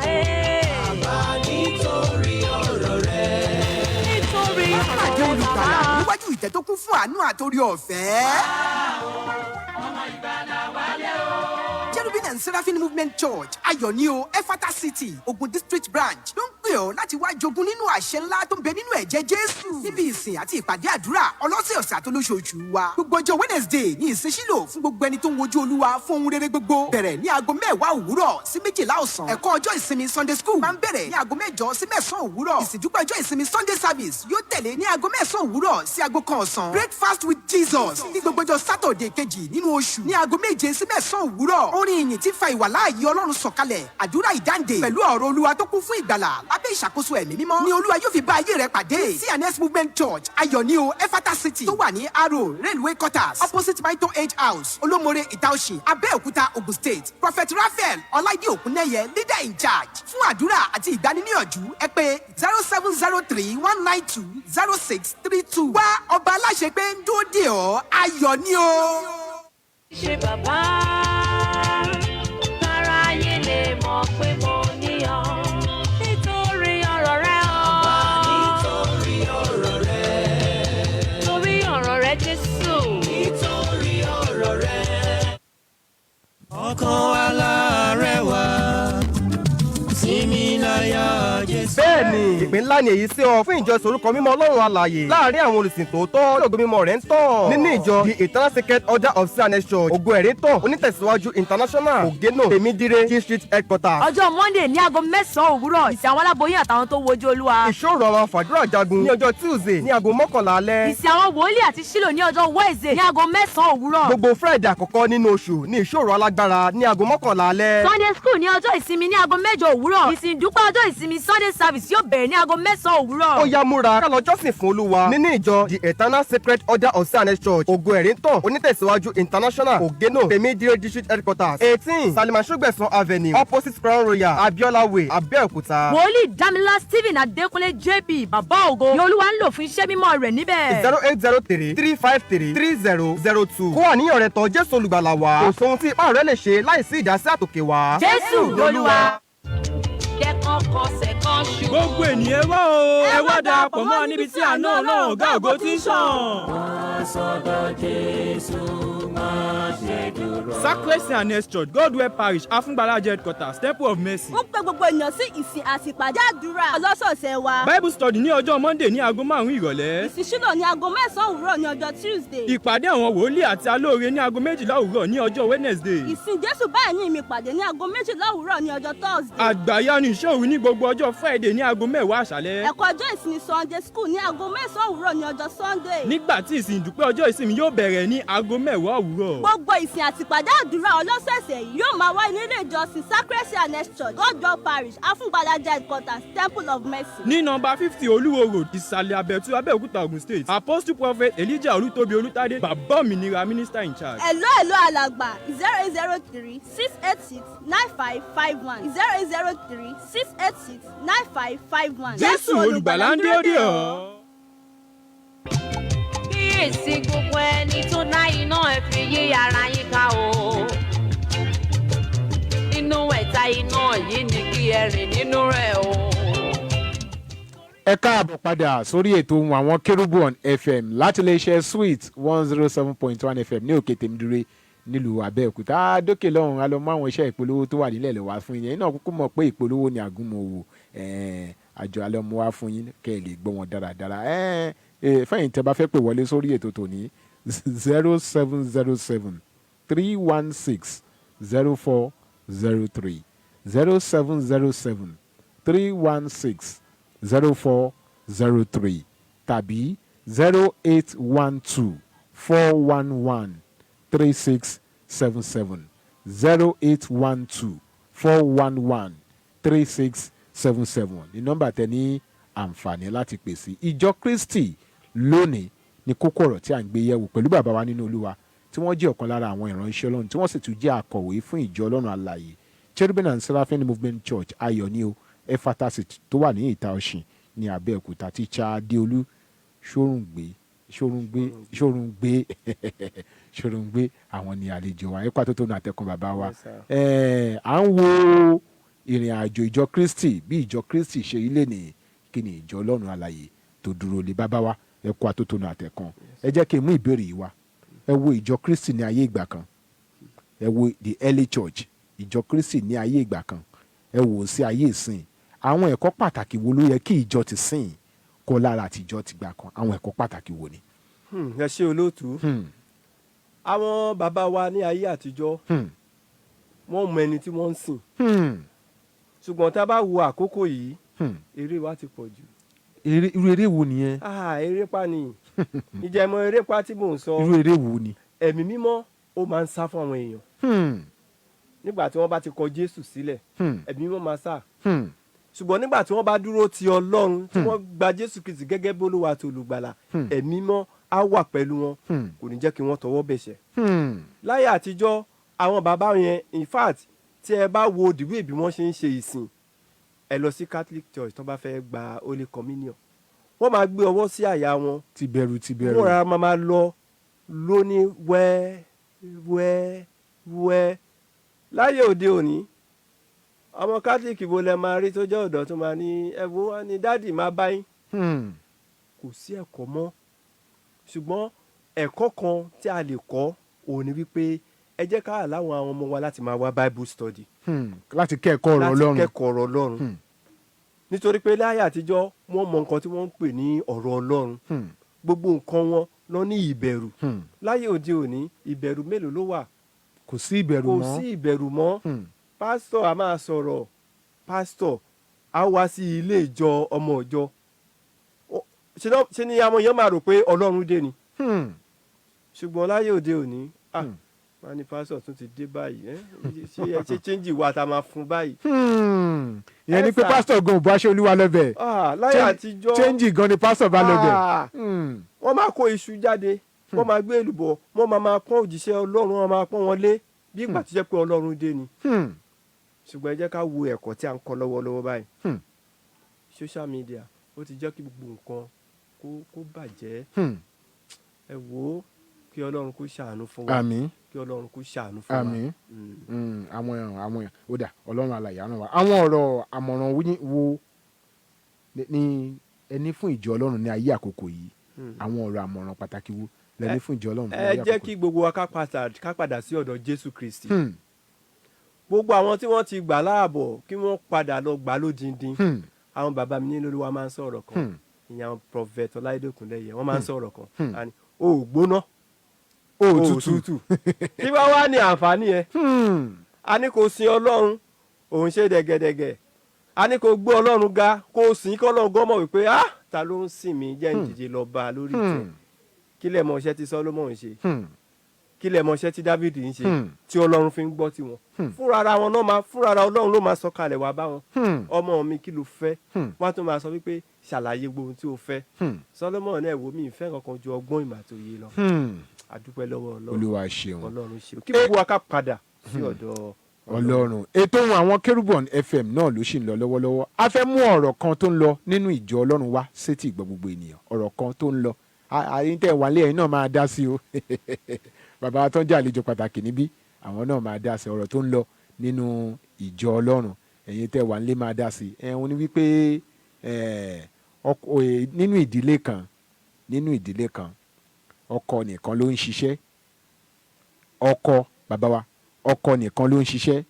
[SPEAKER 5] Bàbá nítorí ọ̀rọ̀ rẹ̀.
[SPEAKER 2] nítorí
[SPEAKER 4] wá pàdé
[SPEAKER 2] ọ̀rọ̀
[SPEAKER 4] olùgbàlà
[SPEAKER 2] wa.
[SPEAKER 4] níwájú ìtẹ́ tó kún fún àánú àtòrí ọ̀fẹ́. Cherubim and Seraphim Movement Church Ayọ̀ni Efata City Ogun District Branch ló ń pè ọ́ láti wá jogún nínú àṣẹ ńlá tó ń bẹ nínú ẹ̀jẹ̀ Jésù níbi ìsìn àti ìpàdé àdúrà ọlọ́sẹ̀ọ̀sẹ̀ àtolóṣooṣù wa. gbogbo ọjọ́ Wednesday ní ìsìnṣílò fún gbogbo ẹni tó ń wojú Olúwa fún ohun rere gbogbo bẹ̀rẹ̀ ní aago 10 òwúrọ̀ sí 12 ọ̀sán. ẹ̀kọ́ ọjọ́ ìsinmi Sunday School máa ń bẹ̀rẹ̀ ní aago 8 sí 9 òwúrọ̀. ìsìndúpẹ́ ọjọ́ ìsinmi Sunday Service yóò tẹ̀lé ní aago 9 òwúrọ̀ sí aago 1 ọ̀sán. Breakfast with Jesus ní gbogbo ọjọ́ Saturday kejì nínú oṣù ní aago 7 sí 9 òwúrọ̀. orin ìyìn tí fa ìwàláàyè Ọlọ́run sọ̀kalẹ̀ àdúrà ìdáǹdè pẹ̀lú ọ̀rọ̀ Olúwa tó kún fún ìgbàlà lábẹ́ ìṣàkóso ẹ̀mí mímọ́ ni Olúwa yóò fi bá ayé rẹ pàdé. CNS Movement Church Ayọ̀ni Efata City tó wà ní Aro Railway Quarters opposite Maito Age House Olómore Ìtaòṣì Abẹ́òkúta Ogun State. Prophet Raphael Ọláìdí Òkúnnẹ́yẹ leader in charge fún àdúrà àti ìgbaniníyànjú ẹ pè 0703-192-0632. wá ọba aláṣẹ pé ń dúró dè ọ́ Ayọ̀ni
[SPEAKER 2] ṣe bàbá káráyé lè mọ̀ pé mo ní ọ nítorí ọ̀rọ̀ rẹ o.
[SPEAKER 5] Nítorí ọ̀rọ̀ rẹ̀.
[SPEAKER 2] torí ọ̀rọ̀ rẹ Jésù.
[SPEAKER 5] Nítorí ọ̀rọ̀ rẹ̀. Ọkàn alárẹ̀wá sinmi láyà Jésù.
[SPEAKER 3] bẹ́ẹ̀ni ìpín ńlá ni èyí sí ọ fún ìjọ ìsorúkọ mímọ́ Ọlọ́run alààyè láàrin àwọn olùsìn tòótọ́ tí ògo mímọ́ rẹ̀ ń tàn nínú ìjọ the Eternal Sacred Order of CNS Church ògo ẹ̀rí tàn onítẹ̀síwájú international ògénò tèmídìrè King Street headquarters.
[SPEAKER 6] ọjọ́ Monday ní aago 9 òwúrọ̀ ìsìn àwọn aláboyún àtàwọn tó wojú Olúwa.
[SPEAKER 3] ìṣòro àwọn fàdúrà jagun ní ọjọ́ Tuesday ní aago 11 alẹ́.
[SPEAKER 6] ìsìn àwọn wòlíì àti Ṣílò ní ọjọ́ Wednesday ní aago 9 òwúrọ̀.
[SPEAKER 3] gbogbo Friday àkọ́kọ́ nínú oṣù ní ìṣòro alágbára ní aago 11 alẹ́.
[SPEAKER 6] Sunday school ní ọjọ́ ìsinmi ní aago 8 òwúrọ̀. ìsìn ìdúpẹ́ ọjọ́ ìsinmi Sunday service service yóò bẹ̀rẹ̀ ní aago 9 òwúrọ̀.
[SPEAKER 3] Ó yá múra ká lọ jọ́sìn fún Olúwa nínú ìjọ The Eternal Sacred Order of Sanes Church Ògo Ẹ̀ríntàn Onítẹ̀síwájú International Ògénò Tèmídìrè District Headquarters 18 Salimasugbesan Avenue opposite Crown Royal Abiola Way Abẹ́òkúta.
[SPEAKER 6] wòlíì Dámilá Stephen Adékúnlé JP bàbá ògo ni Olúwa ń lò fún iṣẹ́ mímọ́ rẹ̀ níbẹ̀.
[SPEAKER 3] 0803-353-3002. Kó àníyàn rẹ̀ tọ̀ Jésù olùgbàlà wá. Kò sóhun tí ipá rẹ̀ lè ṣe láìsí ìdásí àtòkè wá.
[SPEAKER 6] Jésù lolúwa.
[SPEAKER 2] jẹ́ kán kọsẹ̀ kan ṣubú.
[SPEAKER 5] gbogbo ènìyàn wá o ẹ wá darapọ̀ mọ́ níbi tí àánú Ọlọ́run ọ̀gá ògo ti ń ṣàn. Sacred Sanes Church Godwell Parish Afúngbàlájẹ Headquarters Temple of Mercy.
[SPEAKER 7] ó pe gbogbo èèyàn sí ìsìn àti ìpàdé àdúrà ọlọ́sọ̀ọ̀sẹ̀ wa.
[SPEAKER 5] Bible study ní ọjọ́ Monday ní aago 5 ìrọ̀lẹ́.
[SPEAKER 7] ìsìnṣúná ní aago 9 òwúrọ̀ ní ọjọ́ Tuesday.
[SPEAKER 5] Ìpàdé àwọn wòlíì àti alóore ní aago 12 òwúrọ̀ ní ọjọ́ Wednesday.
[SPEAKER 7] ìsìn Jésù báyìí ní ìmìpàdé ní aago 12 òwúrọ̀ ní ọjọ́ Thursday.
[SPEAKER 5] Àgbàyanu ìṣòro ní gbogbo ọjọ́ Friday ní aago 10 àṣálẹ́.
[SPEAKER 7] ẹ̀kọ́ ọjọ́ ìsinmi Sunday school ní aago 9 òwúrọ̀ ní ọjọ́ Sunday.
[SPEAKER 5] Nígbà tí ìsìn ìdúpẹ́ ọjọ́ ìsinmi yóò bẹ̀rẹ̀ ní aago 10 òwúrọ̀.
[SPEAKER 7] gbogbo ìsìn àti ìpàdé àdúrà ọlọ́sẹ̀ẹ̀sẹ̀ yìí yóò máa wáyé nílé ìjọsìn Sacred Sanes Church Godwell Parish Afúngbàlájẹ Headquarters Temple of Mercy.
[SPEAKER 5] Ní nọ́mbà 50 Olúwo Road Ìsàlẹ̀ Àbẹ̀tú Abẹ́òkúta Ògùn State Apostle Prophet Elijah Olútóbi Olútádé bàbá òmìnira Minister in charge.
[SPEAKER 7] Hello alàgbà 0803-686-9551 0803-686-9551.
[SPEAKER 5] Jésù olùgbàlà ń dé òde ọ̀.
[SPEAKER 2] kíyèsí gbogbo ẹni tó dá iná ẹ fi yí ara yín ká o. nínú ẹ̀ta iná yìí ni kí ẹ rìn nínú rẹ̀ o.
[SPEAKER 1] ẹ káàbọ̀ padà sórí ètò Ohun Àwọn Kerubu on FM láti iléeṣẹ́ Sweet 107.1 FM ní òkè Tèmídìrè nílùú Abẹ́òkúta. dókè lọ́hùn a lọ mọ àwọn iṣẹ́ ìpolówó tó wà nílẹ̀ lọ́wọ́ fún yín náà kúkú mọ̀ pé ìpolówó ni àgúnmọ̀ òwò àjọ alẹ́ mú wá fún yín kẹ́ ẹ lè gbọ́ wọn dáradára. fẹ́yìn tẹ́ bá fẹ́ pè wọlé sórí ètò tòní 0707 316 0403 0707 316 0403 tàbí 0812 411 3677 0812 411 3677 ní nọ́mbà tẹ́ ní àǹfààní láti pè sí. ìjọ Kristi lónìí ní kókó ọ̀rọ̀ tí à ń gbé yẹ̀wò pẹ̀lú bàbá wa nínú Olúwa tí wọ́n jẹ́ ọ̀kan lára àwọn ìránṣẹ́ Ọlọ́run tí wọ́n sì tún jẹ́ akọ̀wé fún ìjọ Ọlọ́run alààyè Cherubim and Seraphim Movement Church ayọ̀ ní o Efata City tó wà ní ìta Ọ̀ṣìn ní Abẹ́òkúta tíṣà Adeolu Sorungbe àwọn ni àlejò wa ẹ̀kọ́ àtúntò náà àtẹ̀kùn bàbá wa. à ń wo ìrìn àjò ìjọ Kristi bí ìjọ Kristi ṣe ilé ní kí ni ìjọ Ọlọ́run alààyè tó dúró lé bàbá wa ẹ̀kọ́ àtúntò náà àtẹ̀kùn. ẹ jẹ́ kí n mú ìbéèrè yìí wá. ẹ wo ìjọ Kristi ní ayé ìgbà kan, ẹ wo the early church ìjọ Kristi ní ayé ìgbà kan, ẹ wò ó sí ayé ìsìn. àwọn ẹ̀kọ́ pàtàkì wo ló yẹ kí ìjọ ti sìn kọ́ lára àtijọ́ ti gbà kan? àwọn ẹ̀kọ́ pàtàkì wo ni?
[SPEAKER 3] ẹ ṣé olóòtú. àwọn bàbá wa ní ayé àtijọ́ wọ́n mọ ẹni tí wọ́n ń sìn. ṣùgbọ́n tá a bá wo àkókò yìí eré wa ti pọ̀ jù.
[SPEAKER 1] irú eré wo nìyẹn?
[SPEAKER 3] erépa ni ìjẹmọ erépa tí mò ń sọ.
[SPEAKER 1] irú eré wo ni?
[SPEAKER 3] ẹ̀mí mímọ́ ó máa ń sá fún àwọn èèyàn. nígbà tí wọ́n bá ti kọ Jésù sílẹ̀ ẹ̀mí mímọ́ máa sá. ṣùgbọ́n nígbà tí wọ́n bá dúró ti Ọlọ́run tí wọ́n gba Jésù Kristi gẹ́gẹ́ bí Olúwa àti olùgbàlà ẹ̀mí mímọ́ á wà pẹ̀lú wọn kò ní jẹ́ kí wọ́n tọwọ́ bẹ̀ṣẹ̀. láyé àtijọ́ àwọn bàbá yẹn in fact tí ẹ bá wo dìwé bí wọ́n ṣe ń ṣe ìsìn ẹ lọ sí Catholic Church tó bá fẹ́ gba Holy Communion wọ́n máa gbé ọwọ́ sí àyà wọn
[SPEAKER 1] tìbẹ̀rù
[SPEAKER 3] wọ́n ra máa lọ lóní wẹ́ẹ́ láyé òde òní ọmọ Catholic wo lẹ máa rí tó jẹ́ ọ̀dọ́ tó máa ní ẹ̀wọ́ wa ni dáàdì máa bá yín. kò sí ẹ̀kọ́ mọ́ ṣùgbọ́n ẹ̀kọ́ kan tí a lè kọ́ òun ni wípé ẹ jẹ́ ká láwọn àwọn ọmọ wa láti máa wá Bible study.
[SPEAKER 1] láti kẹ́kọ̀ọ́ ọ̀rọ̀ Ọlọ́run.
[SPEAKER 3] láti kẹ́kọ̀ọ́ ọ̀rọ̀ Ọlọ́run. nítorí pé láyé àtijọ́ wọ́n mọ nǹkan tí wọ́n ń pè ní ọ̀rọ̀ Ọlọ́run. gbogbo nǹkan wọn lọ ní ìbẹ̀rù. láyé òde òní ìbẹ̀rù mélòó ló wà?
[SPEAKER 1] kò sí ìbẹ̀rù mọ́.
[SPEAKER 3] kò sí ìbẹ̀rù mọ́. pásítọ̀ a máa sọ̀rọ̀ pásítọ̀ a wá sí ilé ìjọ ọmọ ìjọ ṣe ni àwọn èèyàn máa rò pé Ọlọ́run dé ni. ṣùgbọ́n láyé òde òní wọ́n ní pásítọ̀ tún ti dé báyìí ṣé chẹ́ńjì wa ta máa fún báyìí.
[SPEAKER 1] ìyẹn ni pé pásítọ̀ gan ò bá aṣọ olúwa lọ́bẹ̀.
[SPEAKER 3] láyé àtijọ́
[SPEAKER 1] chẹ́ńjì gan ni pásítọ̀ bá lọ́bẹ̀.
[SPEAKER 3] wọ́n máa kó iṣu jáde wọ́n máa gbé èlùbọ́ wọ́n máa pọ́n òjíṣẹ́ ọlọ́run wọ́n máa pọ́n wọn lé bí ìgbà tó jẹ́ pé ọlọ́run dé ni. ṣùgbọ́n ẹ jẹ́ ká wo ẹ̀kọ́ tí a ń kọ́ lọ́wọ́lọ́wọ́ báyìí. social media ó ti jẹ́ kí gbogbo nǹkan kó bàjẹ́. ẹ wò ó kí ọlọ́run kó ṣàánú fún wa.
[SPEAKER 1] àmín.
[SPEAKER 3] kí ọlọ́run kó ṣàánú fún wa.
[SPEAKER 1] àmín. àwọn èèyàn ó dà ọlọ́run alààyè àrùn wa. àwọn ọ̀rọ̀ àmọ̀ràn wo ni ẹni fún ìjọ ọlọ́run ní ayé àkókò yìí? àwọn ọ̀rọ̀ àmọ̀ràn pàtàkì wo lẹ́ni fún ìjọ ọlọ́run ní ayé àkókò yìí?
[SPEAKER 3] ẹ jẹ́ kí gbogbo wa ká padà sí ọ̀dọ̀ Jésù Kristi. gbogbo àwọn tí wọ́n ti gbà láàbọ̀ kí wọ́n padà lọ gbà lódindin. àwọn bàbá mi nínú Olúwa máa ń sọ̀rọ̀ kan ìyẹn àwọn prophet Ọláìdé Òkúnlẹ́yẹ wọ́n máa ń sọ̀rọ̀ kan o ò gbóná o ò tútù kí wá wá ní àǹfààní ẹ. a ní kò sin Ọlọ́run òun ṣe dẹ̀gẹ̀dẹ̀gẹ̀ a ní kò gbé Ọlọ́run ga kò sìn kí Ọlọ́run gọ́mọ̀ wípé ta ló ń sìn mí jẹ́ ìdíje lọ bá a lórí ìtẹ́ kí lẹ̀ mọ̀ iṣẹ́ tí Sólómọ́nì ń ṣe kí lẹ̀ mọ̀ iṣẹ́ tí Dáfídì ń ṣe tí Ọlọ́run fi ń gbọ́ tiwọn fúnra Ọlọ́run ló máa sọ kalẹ̀ wá bá wọn ọmọ mi kí ló fẹ́ wọ́n á tún máa sọ wípé ṣàlàyé gbogbo ohun tí o fẹ́ Sólómọ́nì náà wò mí ìfẹ́ kankan ju ọgbọ́n ìmọ̀ àtòyé lọ àdúpẹ́ lọ́wọ́ Ọlọ́run
[SPEAKER 1] Olúwa ṣeun
[SPEAKER 3] Ọlọ́run ṣeun kí gbogbo wa ká padà sí ọ̀dọ̀
[SPEAKER 1] Ọlọ́run. ètò Ohun Àwọn Kerubu FM náà ló ṣì ń lọ lọ́wọ́lọ́wọ́. a fẹ́ mú ọ̀rọ̀ kan tó ń lọ nínú ìjọ Ọlọ́run wá sétí ìgbọ́ gbogbo ènìyàn. ọ̀rọ̀ kan tó ń lọ àyíntẹ́ wálé ẹ̀yin náà máa dá sí o bàbá tó ń jẹ́ àlejò pàtàkì níbí àwọn náà máa dá sí ọ̀rọ̀ tó ń lọ nínú ìjọ Ọlọ́run ẹ̀yin tẹ́ wà nílé máa dá sí. ẹ̀hún ni wípé nínú ìdílé kan ọkọ nìkan ló ń ṣiṣẹ́. bàbá wa ọkọ nìkan ló ń ṣiṣẹ́.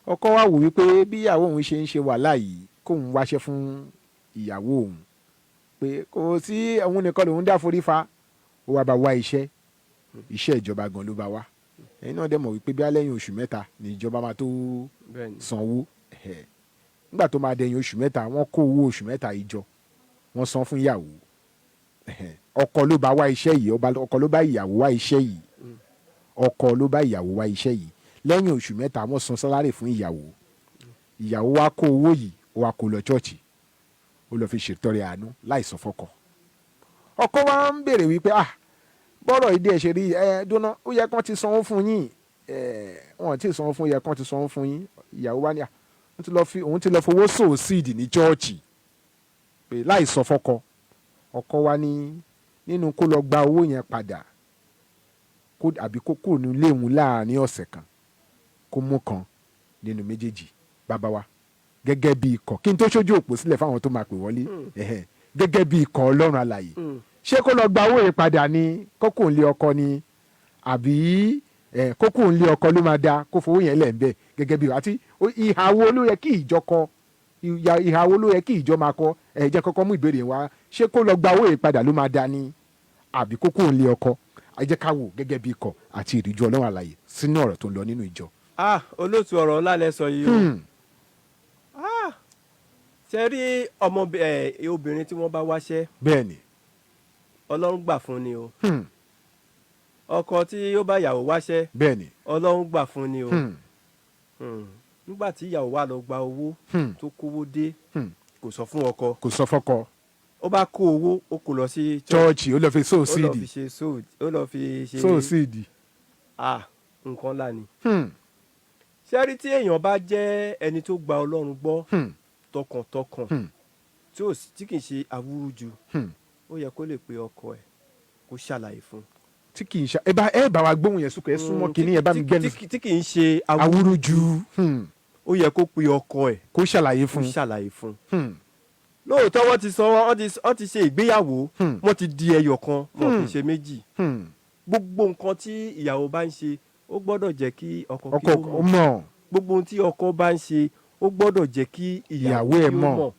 [SPEAKER 1] ọkọ wa wò wípé bí ìyàwó òun ṣe ń ṣe wàhálà yìí kóun wáṣẹ́ fún ìyàwó òun pé kò sí òun nìkan lòun dá forí fa ó wá bá wá iṣẹ́ ìjọba gan ló bá wá. ẹ̀yin náà dẹ̀ mọ̀ wípé bí alẹ́yìn oṣù mẹ́ta ni ìjọba máa tó sanwó. nígbà tó máa dẹ̀yìn oṣù mẹ́ta wọ́n kó owó oṣù mẹ́ta ìjọ wọ́n san fún ìyàwó. ọkọ ló bá wá iṣẹ́ yìí ọkọ ló bá ìyàwó wá iṣẹ́ yìí ọkọ ló bá ìyàwó wá iṣẹ́ yìí lẹ́yìn oṣù mẹ́ta wọ́n san sálárì fún ìyàwó wá kó owó yìí ó wá kó lọ chọ́ọ̀chì ó lọ fi ṣètọrẹ àánú láì sọ fọ́kọ. ọkọ wa ń béèrè wípé bọ́rọ̀ ìdí ẹ̀ ṣe rí dúná ó yẹ kán ti sanwó fún yín wọn ti sanwó fún yẹ kán ti sanwó fún yín. ìyàwó wa ní òun ti lọ fowó sow seed ní chọ́ọ̀chì pé láì sọ fọ́kọ. ọkọ wa ní nínú kó lọ gba owó yẹn padà àbí kó kúrò ní ilé òun láàrin ọ̀sẹ̀ kan kó mú kan nínú méjèèjì. bàbá wa gẹ́gẹ́ bí ikọ̀ kí n tó ṣojú òpó sílẹ̀ fáwọn tó máa pè wọlé gẹ́gẹ́ bí ikọ̀ Ọlọ́run alààyè ṣé kó lọ gba owó yẹn padà ni kókò ń lé ọkọ ni àbí kókò ń lé ọkọ ló máa da kó fowó yẹn lẹ̀ ń bẹ̀ gẹ́gẹ́ bí àti ìhà wo ló yẹ kí ìjọ kọ ìhà wo ló yẹ kí ìjọ máa kọ jẹ́ kọ́kọ́ mú ìbéèrè wá ṣé kó lọ gba owó yẹn padà ló máa da ni àbí kókò ń lé ọkọ ẹ jẹ́ ká wò gẹ́gẹ́ bí ikọ̀ àti ìrìjú Ọlọ́run alààyè sínú ọ̀rọ̀ tó ń lọ nínú ìjọ.
[SPEAKER 3] olóòtú ọ̀rọ̀ ńlá lẹ sọ yìí o ṣe rí obìnrin tí wọ́n bá wáṣẹ́
[SPEAKER 1] bẹ́ẹ̀ni
[SPEAKER 3] Ọlọ́run gbà fún ni o ọkọ tí ó bá ìyàwó wáṣẹ́
[SPEAKER 1] bẹ́ẹ̀ni
[SPEAKER 3] Ọlọ́run gbà fún ni o nígbà tí ìyàwó wá lọ gba owó tó kówó dé kò sọ fún ọkọ
[SPEAKER 1] kò sọ fọ́kọ
[SPEAKER 3] ó bá kó owó ó kó lọ sí
[SPEAKER 1] chọ́ọ̀chì ó lọ fi sow seed
[SPEAKER 3] ó lọ fi ṣe
[SPEAKER 1] sow seed
[SPEAKER 3] nǹkan ńlá ni. ṣẹ́rí tí èèyàn bá jẹ́ ẹni tó gba Ọlọ́run gbọ́ tọkàntọkàn tí kì í ṣe awúrúju ó yẹ kó lè pe ọkọ ẹ̀ kó ṣàlàyé fún.
[SPEAKER 1] tí kì í ṣe ẹ bá wa gbóhùn yẹn sókè ẹ súnmọ́ kínní ẹ bá mi gbẹ́nu.
[SPEAKER 3] tí kì í ṣe
[SPEAKER 1] awúrúju
[SPEAKER 3] ó yẹ kó pe ọkọ ẹ̀
[SPEAKER 1] kó ṣàlàyé fún.
[SPEAKER 3] lóòótọ́ wọ́n ti ṣe ìgbéyàwó wọ́n ti di ẹyọ kan wọ́n fi ṣe méjì gbogbo nǹkan tí ìyàwó bá ń ṣe ó gbọ́dọ̀ jẹ́ kí ọkọ kí ó mọ̀ gbogbo ohun tí ọkọ bá ń ṣe ó gbọ́dọ̀ jẹ́ kí ìyàwó ẹ̀ mọ̀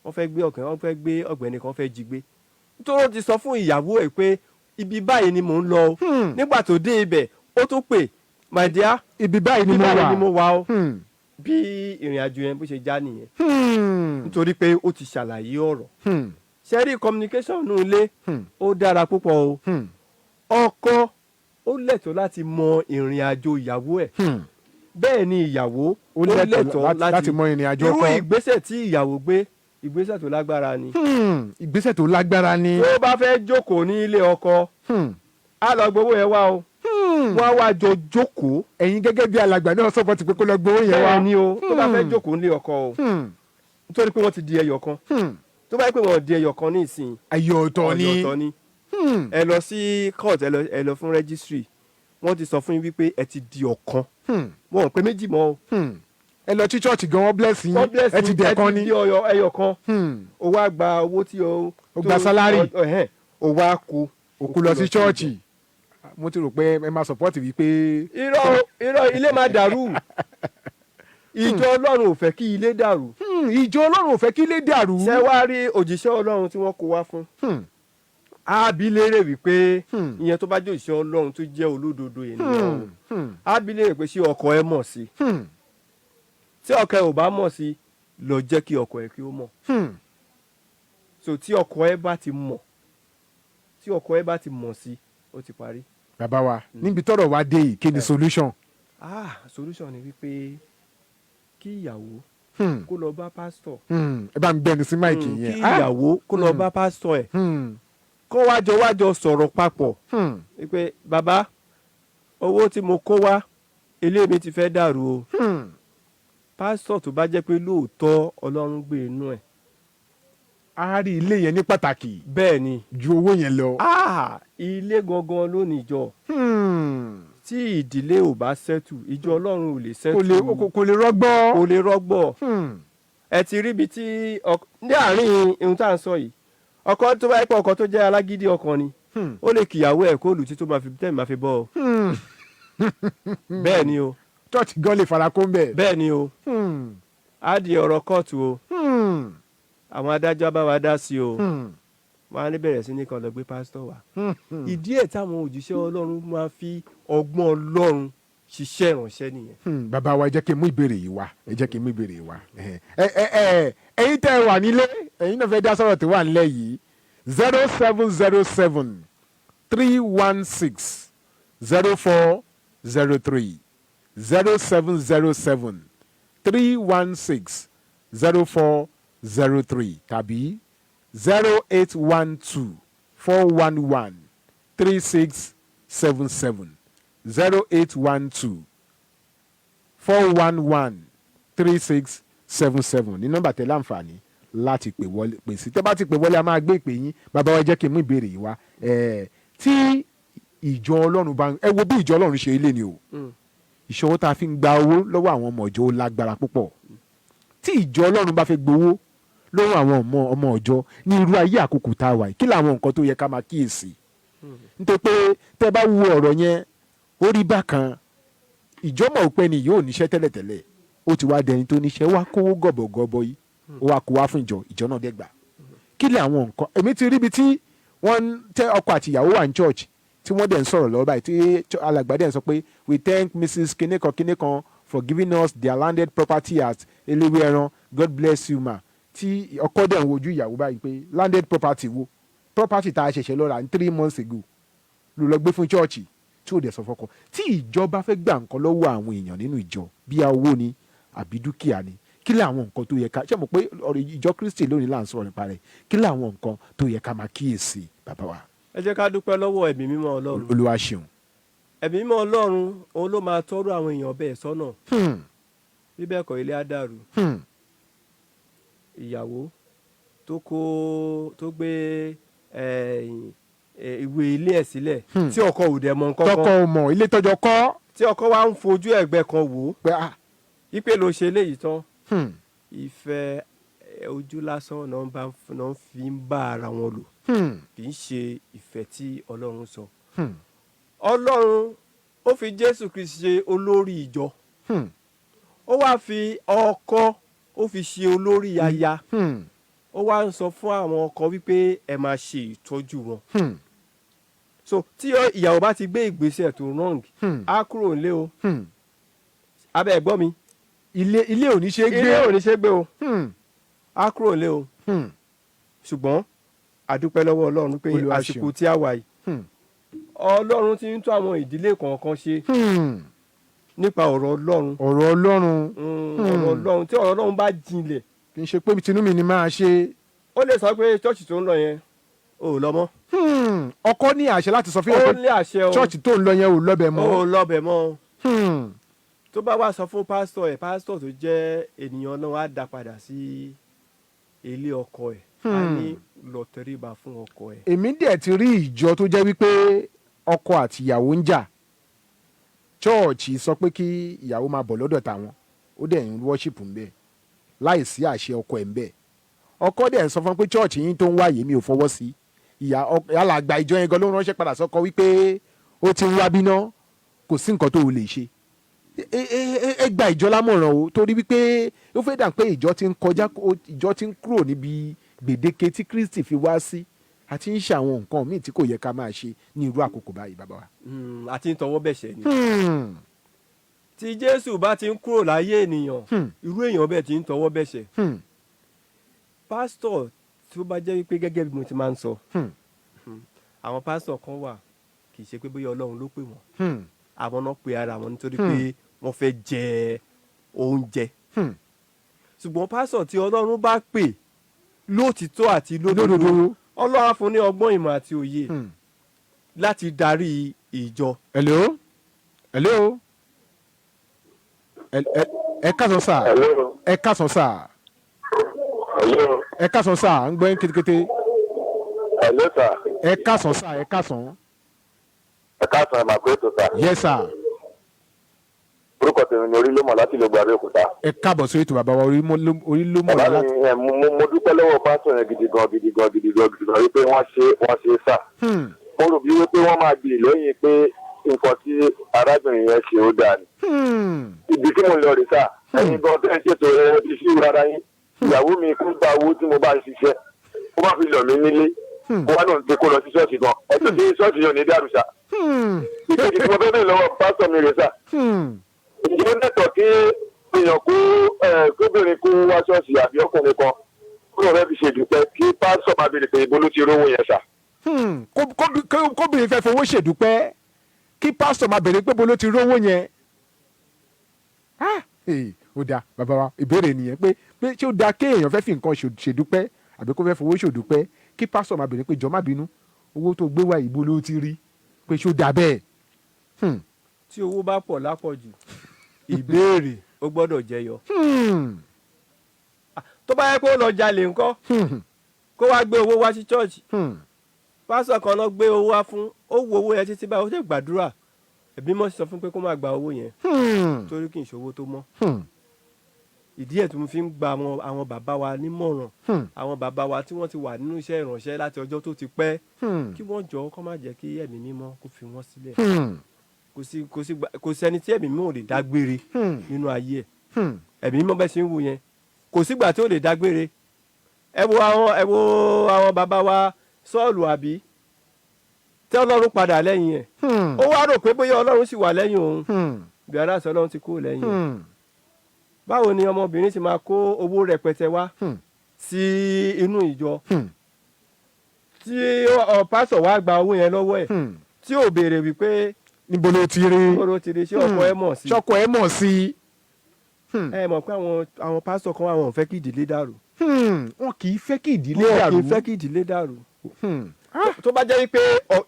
[SPEAKER 3] wọ́n fẹ́ gbé ọ̀gbẹ́ni kan fẹ́ jí gbé nítorí ó ti sọ fún ìyàwó ẹ̀ pé ibi báyìí ni mò ń lọ nígbà tó dé ibẹ̀ ó tún pè my dear
[SPEAKER 1] ibi báyìí ni
[SPEAKER 3] mo wà o bí ìrìn àjò yẹn bó ṣe já nìyẹn nítorí pé ó ti ṣàlàyé ọ̀rọ̀ ṣẹ́rí communication nù ilé ó dára púpọ̀ o ọkọ ó lẹ́tọ̀ọ́ láti mọ ìrìn àjò ìyàwó ẹ̀ bẹ́ẹ̀ ni ìyàwó
[SPEAKER 1] ó lẹ́tọ̀ọ́ láti mọ ìrìn àjò
[SPEAKER 3] irú
[SPEAKER 1] ọkọ.
[SPEAKER 3] ìgbésẹ̀ tí ìyàwó gbé ìgbésẹ̀ tó lágbára ni.
[SPEAKER 1] ìgbésẹ̀ tó lágbára ni.
[SPEAKER 3] tó bá fẹ́ jókòó ní ilé ọkọ á lọ gbowó yẹn wá o wọ́n á wá jọ jókòó.
[SPEAKER 1] ẹ̀yin gẹ́gẹ́ bí alàgbà náà sọ́pọ̀ ti pé kó lọ gbowó yẹn wá.
[SPEAKER 3] bẹ́ẹ̀ ni o tó bá fẹ́ jókòó nílé ọkọ o nítorí pé wọ́n ti di ẹyọ kan tó bá yẹ pé wọ́n di ẹyọ kan ní ìsìn
[SPEAKER 1] ayọ̀ ọ̀tọ̀ ni.
[SPEAKER 3] ẹ lọ sí court ẹ lọ fún registry wọ́n ti sọ fún yín wípé ẹ ti di ọ̀kan wọn ò pé méjì mọ́ o.
[SPEAKER 1] ẹ lọ sí church gan wọ́n bless yín ẹ ti dẹ̀ kan ni.
[SPEAKER 3] ẹ ti di ẹyọ kan o wá gba owó tí o
[SPEAKER 1] gba salary
[SPEAKER 3] o wá kó
[SPEAKER 1] òkú lọ sí church. mo ti rò pé ẹ máa support wípé.
[SPEAKER 3] irọ́ ilé máa dàrú ìjọ ọlọ́run ò fẹ́ kí ilé dàrú.
[SPEAKER 1] ìjọ ọlọ́run ò fẹ́ kí ilé dàrú.
[SPEAKER 3] ṣé wàá rí òjíṣẹ́ ọlọ́run tí wọ́n kó wá fún. á bi léèrè wípé ìyẹn tó bá jẹ́ òjíṣẹ́ ọlọ́run tó jẹ́ olódodo ènìyàn á bi léèrè pé ṣé ọkọ ẹ mọ̀ sí. tí ọkọ ẹ ò bá mọ̀ sí lọ jẹ́ kí ọkọ ẹ kí ó mọ̀. so tí ọkọ ẹ bá ti mọ̀ sí ó ti parí.
[SPEAKER 1] bàbá wa níbi tọ́rọ̀ wa dé yìí kí ni solution.
[SPEAKER 3] solution ni wípé kí ìyàwó kó lọ bá pásítọ̀.
[SPEAKER 1] ẹ bá ń gbẹnu sí máìkì yẹn.
[SPEAKER 3] kí ìyàwó kó lọ bá pásítọ̀ ẹ̀ kó wájọ sọ̀rọ̀ papọ̀ wípé bàbá owó tí mo kó wá ilé mi ti fẹ́ dàrú o. pásítọ̀ tó bá jẹ́ pé lóòótọ́ ọlọ́run gbé inú ẹ̀.
[SPEAKER 1] a rí ilé yẹn ní pàtàkì.
[SPEAKER 3] bẹ́ẹ̀ ni
[SPEAKER 1] ju owó yẹn lọ.
[SPEAKER 3] ilé gangan ló níjọ. tí ìdílé ò bá ṣẹ́tù ìjọ ọlọ́run ò lè ṣẹ́tù.
[SPEAKER 1] kò lè rọ́gbọ́.
[SPEAKER 3] kò lè rọ́gbọ́. ẹ ti ríbi tí ní àárín ohun tá à ń sọ yìí ọkọ tó bá yẹ pé ọkọ tó jẹ́ alágídí ọkàn ni ó lè kíyàwó ẹ̀ kó lù tí tó máa fi bọ́ ọ. bẹ́ẹ̀ ni o.
[SPEAKER 1] church gan lè fara kó ń bẹ̀.
[SPEAKER 3] bẹ́ẹ̀ ni o. á di ọ̀rọ̀ kóòtù o. àwọn adájọ́ bá wa dá sí o. wọ́n á ní bẹ̀rẹ̀ sí ní kan lọ gbé pásítọ̀ wá. ìdí ẹ̀ táwọn òjíṣẹ́ ọlọ́run máa fi ọgbọ́n ọlọ́run ṣiṣẹ́ ìránṣẹ́ nìyẹn.
[SPEAKER 1] bàbá wa ẹ jẹ́ kí n mú ìbéèrè yìí wá ẹ̀yin tẹ́ ẹ wà nílé ẹ̀yin náà fẹ́ dá sọ̀rọ̀ tó wà nílẹ̀ yìí 0707 316 0403 0707 316 0403 tàbí 0812 411 3677 0812 411 3677 ní nọ́mbà tẹ láǹfààní láti pè sí tẹ́ bá ti pè wọlé a máa gbé ìpè yín bàbá wa jẹ́ kí n mú ìbéèrè yìí wá tí ìjọ ọlọ́run bá ẹ wo bí ìjọ ọlọ́run ṣe ilé ni o ìṣòwò tá a fi ń gba owó lọ́wọ́ àwọn ọmọ ọjọ́ lágbára púpọ̀ tí ìjọ ọlọ́run bá fẹ́ gbowó lọ́wọ́ àwọn ọmọ ọjọ́ ní irú ayé àkókò tá a wà yìí kí làwọn nǹkan tó yẹ ká máa kíyèsí nítorí pé tẹ́ bá wo ọ̀rọ̀ yẹn ó rí bákan ìjọmọ̀ òpin ni yóò níṣẹ́ tẹ́lẹ̀tẹ́lẹ̀ ó ti wá dẹni tó níṣẹ́ wá kówó gọ̀bọ̀gọ̀bọ̀ yìí ó wá kó wá fún ìjọ náà dẹ́gbà kí lè àwọn nǹkan èmi ti ríbi tí wọ́n tẹ ọkọ àti ìyàwó wà ní church tí wọ́n dẹ̀ ń sọ̀rọ̀ lọ́wọ́ báyìí tí alàgbà dẹ̀ ń sọ pé we thank Mrs. kinekan for giving us their landed property at eléwé ẹran God bless you ma tí ọkọ dẹ̀ ń wojú ìyàwó báyìí pé landed property wo property tá a ṣẹ̀ṣẹ̀ lọ rà ní 3 months ago ló lọ gbé fún church tí ò dẹ̀ sọ fọkọ tí ìjọba fẹ́ gbà nǹkan lọ́wọ́ àwọn èèyàn nínú ìjọ bí owó ni àbí dúkìá ni kí lè àwọn nǹkan tó yẹ ká ṣe mọ̀ pé ọ̀rọ̀ ìjọ Kristi lónìí là ń sọ̀rọ̀ nípa rẹ̀ kí lè àwọn nǹkan tó yẹ ká máa kíyèsí bàbá wa.
[SPEAKER 3] ẹ jẹ́ ká dúpẹ́ lọ́wọ́ ẹ̀mí mímọ́ ọlọ́run.
[SPEAKER 1] Olúwa ṣeun.
[SPEAKER 3] ẹ̀mí mímọ́ ọlọ́run òun ló máa tọ́rọ àwọn èèyàn bẹ́ẹ̀ sọ́nà bí bẹ́ẹ̀ kọ́ ilé á dàrú. ìyàwó tó gbé ìwé ilé ẹ̀ sílẹ̀ tí ọkọ ò dẹ̀ mọ̀ nǹkan kan
[SPEAKER 1] tọkọ ò mọ̀ ilé tọ́jọ́ kọ́
[SPEAKER 3] tí ọkọ wa ń fojú ẹ̀gbẹ́ kan wò ó ipe ló ṣe léyìí tán ìfẹ́ ojú lásán náà fi ń bá ara wọn lò kì í ṣe ìfẹ́ tí Ọlọ́run sọ. Ọlọ́run ó fi Jésù Kristi ṣe olórí ìjọ ó wá fi ọkọ ó fi ṣe olórí aya ó wá ń sọ fún àwọn ọkọ wípé ẹ máa ṣe ìtọ́jú wọn. So tí ìyàwó bá ti gbé ìgbésẹ̀ tó wrong á kúrò nílé o abẹ́ ẹ̀gbọ́n mi
[SPEAKER 1] ilé ò ní ṣe gbé
[SPEAKER 3] ilé ò ní ṣe gbé o á kúrò nílé o ṣùgbọ́n àdúpẹ́ lọ́wọ́ Ọlọ́run pé àsìkò tí a wà yìí Ọlọ́run ti ń tún àwọn ìdílé kọ̀ọ̀kan ṣe nípa ọ̀rọ̀ Ọlọ́run.
[SPEAKER 1] ọ̀rọ̀ Ọlọ́run.
[SPEAKER 3] ọ̀rọ̀ Ọlọ́run tí ọ̀rọ̀ Ọlọ́run bá jinlẹ̀.
[SPEAKER 1] kì í ṣe pé tinú mi ni máa ṣe.
[SPEAKER 3] ó lè sọ pé ṣọ́ọ̀ṣì tó ń lọ yẹn ò lọ mọ́.
[SPEAKER 1] ọkọ ní àṣẹ láti sọ fún
[SPEAKER 3] ó
[SPEAKER 1] yẹn
[SPEAKER 3] ní àṣẹ o.
[SPEAKER 1] pé ṣọ́ọ̀ṣì tó ń lọ yẹn ò lọ́bẹ̀ mọ́.
[SPEAKER 3] ó lọ́bẹ̀ mọ́. tó bá wá sọ fún pásítọ̀ tó jẹ́ ènìyàn náà á dá padà sí ilé ọkọ ẹ̀ á ní lọ tẹríba fún ọkọ ẹ̀.
[SPEAKER 1] èmi dẹ̀ ti rí ìjọ tó jẹ́ wípé ọkọ àti ìyàwó ń jà chọ́ọ̀chì sọ pé kí ìyàwó máa bọ̀ lọ́dọ̀ tàwọn ó dẹ̀ ń wọ́ṣìpù ńbẹ̀ láìsí àṣẹ ọkọ ẹ̀ ńbẹ̀ ọkọ dẹ̀ ń sọ fún pé chọ́ọ̀chì yín tó ń wáyé mi ò fọwọ́ sí alàgbà ìjọ yẹn gan ló ń ránṣẹ́ padà sọ́kọ wípé ó ti ń wá bíná kò sí nǹkan tó o lè ṣe ẹ gba ìjọ lámọ̀ràn o torí wípé ó fẹ́ dà pé ìjọ ti ń kọjá ìjọ ti ń kúrò níbi gbèdéke tí Kristi fi wá sí àti ń ṣe àwọn nǹkan míì tí kò yẹ ká máa ṣe ní irú àkókò báyìí bàbá wa.
[SPEAKER 3] àti ń tọwọ́ bẹ̀ṣẹ̀ ni. tí Jésù bá ti ń kúrò láyé ènìyàn irú èèyàn bẹ́ẹ̀ ti ń tọwọ́ bẹ̀ṣẹ̀. pásítọ̀ tí ó bá jẹ́ wípé gẹ́gẹ́ bí mo ti máa ń sọ àwọn pásítọ̀ kan wà kì í ṣe pé bóyá Ọlọ́run ló pè wọ́n àwọn náà pe ara wọn nítorí pé wọ́n fẹ́ jẹ oúnjẹ. ṣùgbọ́n pásítọ̀ tí Ọlọ́run bá pè lóòtítọ́ àti lódodo Ọlọ́run á fún ní ọgbọ́n ìmọ̀ àti òye láti darí ìjọ.
[SPEAKER 1] hello ẹ káàsán sà ẹ káàsán sà ẹ káàsán sà ń gbọ́ yín kétékété.
[SPEAKER 8] hello sà.
[SPEAKER 1] ẹ káàsán sà ẹ káàsán.
[SPEAKER 8] ẹ káàsán ẹ máa pé ètò sà.
[SPEAKER 1] yes sir.
[SPEAKER 8] orúkọ tèmi ni Orílómọ̀ láti ìlú Abẹ́òkúta.
[SPEAKER 1] ẹ káàbọ̀ sórí ètò bàbá wa Orílómọ̀ láti.
[SPEAKER 8] mo dúpẹ́ lọ́wọ́ pásítọ̀ yẹn gidi gan wípé wọ́n ṣe sà. mo rò bí wípé wọ́n máa gbì lẹ́yìn pé nǹkan tí arábìnrin yẹn ṣe ó dáa ni. ibi tí mo lọ rí sà ẹ̀yin gan tẹ́ ẹ ṣètò ẹ bí sí rárá yín ìyàwó mi kú gba owó tí mo bá ń ṣiṣẹ́ ó má fi lọ mí nílé mo wá náà ti kó lọ sí ṣọ́ọ̀ṣì gan ẹ̀tọ́ tí ṣọ́ọ̀ṣì yóò ní dàrú sà. ìkejì tí mo fẹ́ bẹ̀rẹ̀ lọ́wọ́ pásítọ̀ mi rè sà. ìjọba nẹ́tọ̀ kí èèyàn kóbìnrin kó wá ṣọ́ọ̀ṣì àbí ọkùnrin kan kúrò rẹ́ fi ṣèdúpẹ́ kí pásítọ̀ máa bèrè pé ibo ló ti rówó yẹn sà.
[SPEAKER 1] kóbìnrin fẹ́ fowó ṣèdúpẹ́ kí pásítọ̀ máa bèrè pé ibo ló ti rówó yẹn. ó dáa bàbá wa ìbéèrè nìyẹn pé ṣé ó dáa kéèyàn fẹ́ fi nǹkan ṣèdúpẹ́ àbí kó fẹ́ fowó ṣèdúpẹ́ kí pásítọ̀ máa bèrè pé jọ̀ọ́ má bínú owó tó gbé wá ibo ló ti rí pé ṣé ó dáa bẹ́ẹ̀.
[SPEAKER 3] tí owó bá pọ̀ lápọ̀jù ìbéèrè ó gbọ́dọ̀ jẹyọ. tó bá yẹ kó lọ jalè ńkọ́ kó wá gbé owó wá sí chọ́ọ̀chì pásítọ̀ kan náà gbé owó wá fún ó wo owó yẹn títí báyìí ó ṣe gbàdúrà ẹbí mọ́ sí sọ fún pé kó má gba owó yẹn torí kì í ṣe owó tó mọ́. ìdí ẹ̀ tí mo fi ń gba àwọn bàbá wa nímọ̀ràn àwọn bàbá wa tí wọ́n ti wà nínú iṣẹ́ ìrànṣẹ́ láti ọjọ́ tó ti pẹ́ kí wọ́n jọ kó má jẹ́ kí ẹ̀mí mímọ́ kó fi wọ́n sílẹ̀. kò sí ẹni tí ẹ̀mí mímọ́ ò lè dágbére nínú ayé ẹ̀ ẹ̀mí mímọ́ bẹ́ẹ̀ ṣe ń wù yẹn kò sígbà tí ò lè dágbére. ẹ wo àwọn bàbá wa Sọ́ọ̀lù àbí tí Ọlọ́run padà lẹ́yìn ẹ̀ ó wá rò pé bóyá Ọlọ́run sì wà lẹ́yìn òun bí aláṣẹ Ọlọ́run ti kó lẹ́yìn ẹ̀. báwo ni ọmọbìnrin ti máa kó owó rẹpẹtẹ wá sí inú ìjọ tí pásọ̀ wá gba owó yẹn lọ́wọ́ ẹ̀ tí ò béèrè wípé
[SPEAKER 1] níbo ló ti rí
[SPEAKER 3] ṣé ọkọ ẹ mọ̀ sí.
[SPEAKER 1] ṣọkọ ẹ mọ̀ sí.
[SPEAKER 3] ẹ mọ̀ pé àwọn pásọ̀ kan àwọn ò fẹ́ kí ìdílé dàrú.
[SPEAKER 1] wọn kì í fẹ́ kí ìdílé dàrú.
[SPEAKER 3] wọn kì í fẹ́ kí ìdílé dàrú. tó bá jẹ́ wípé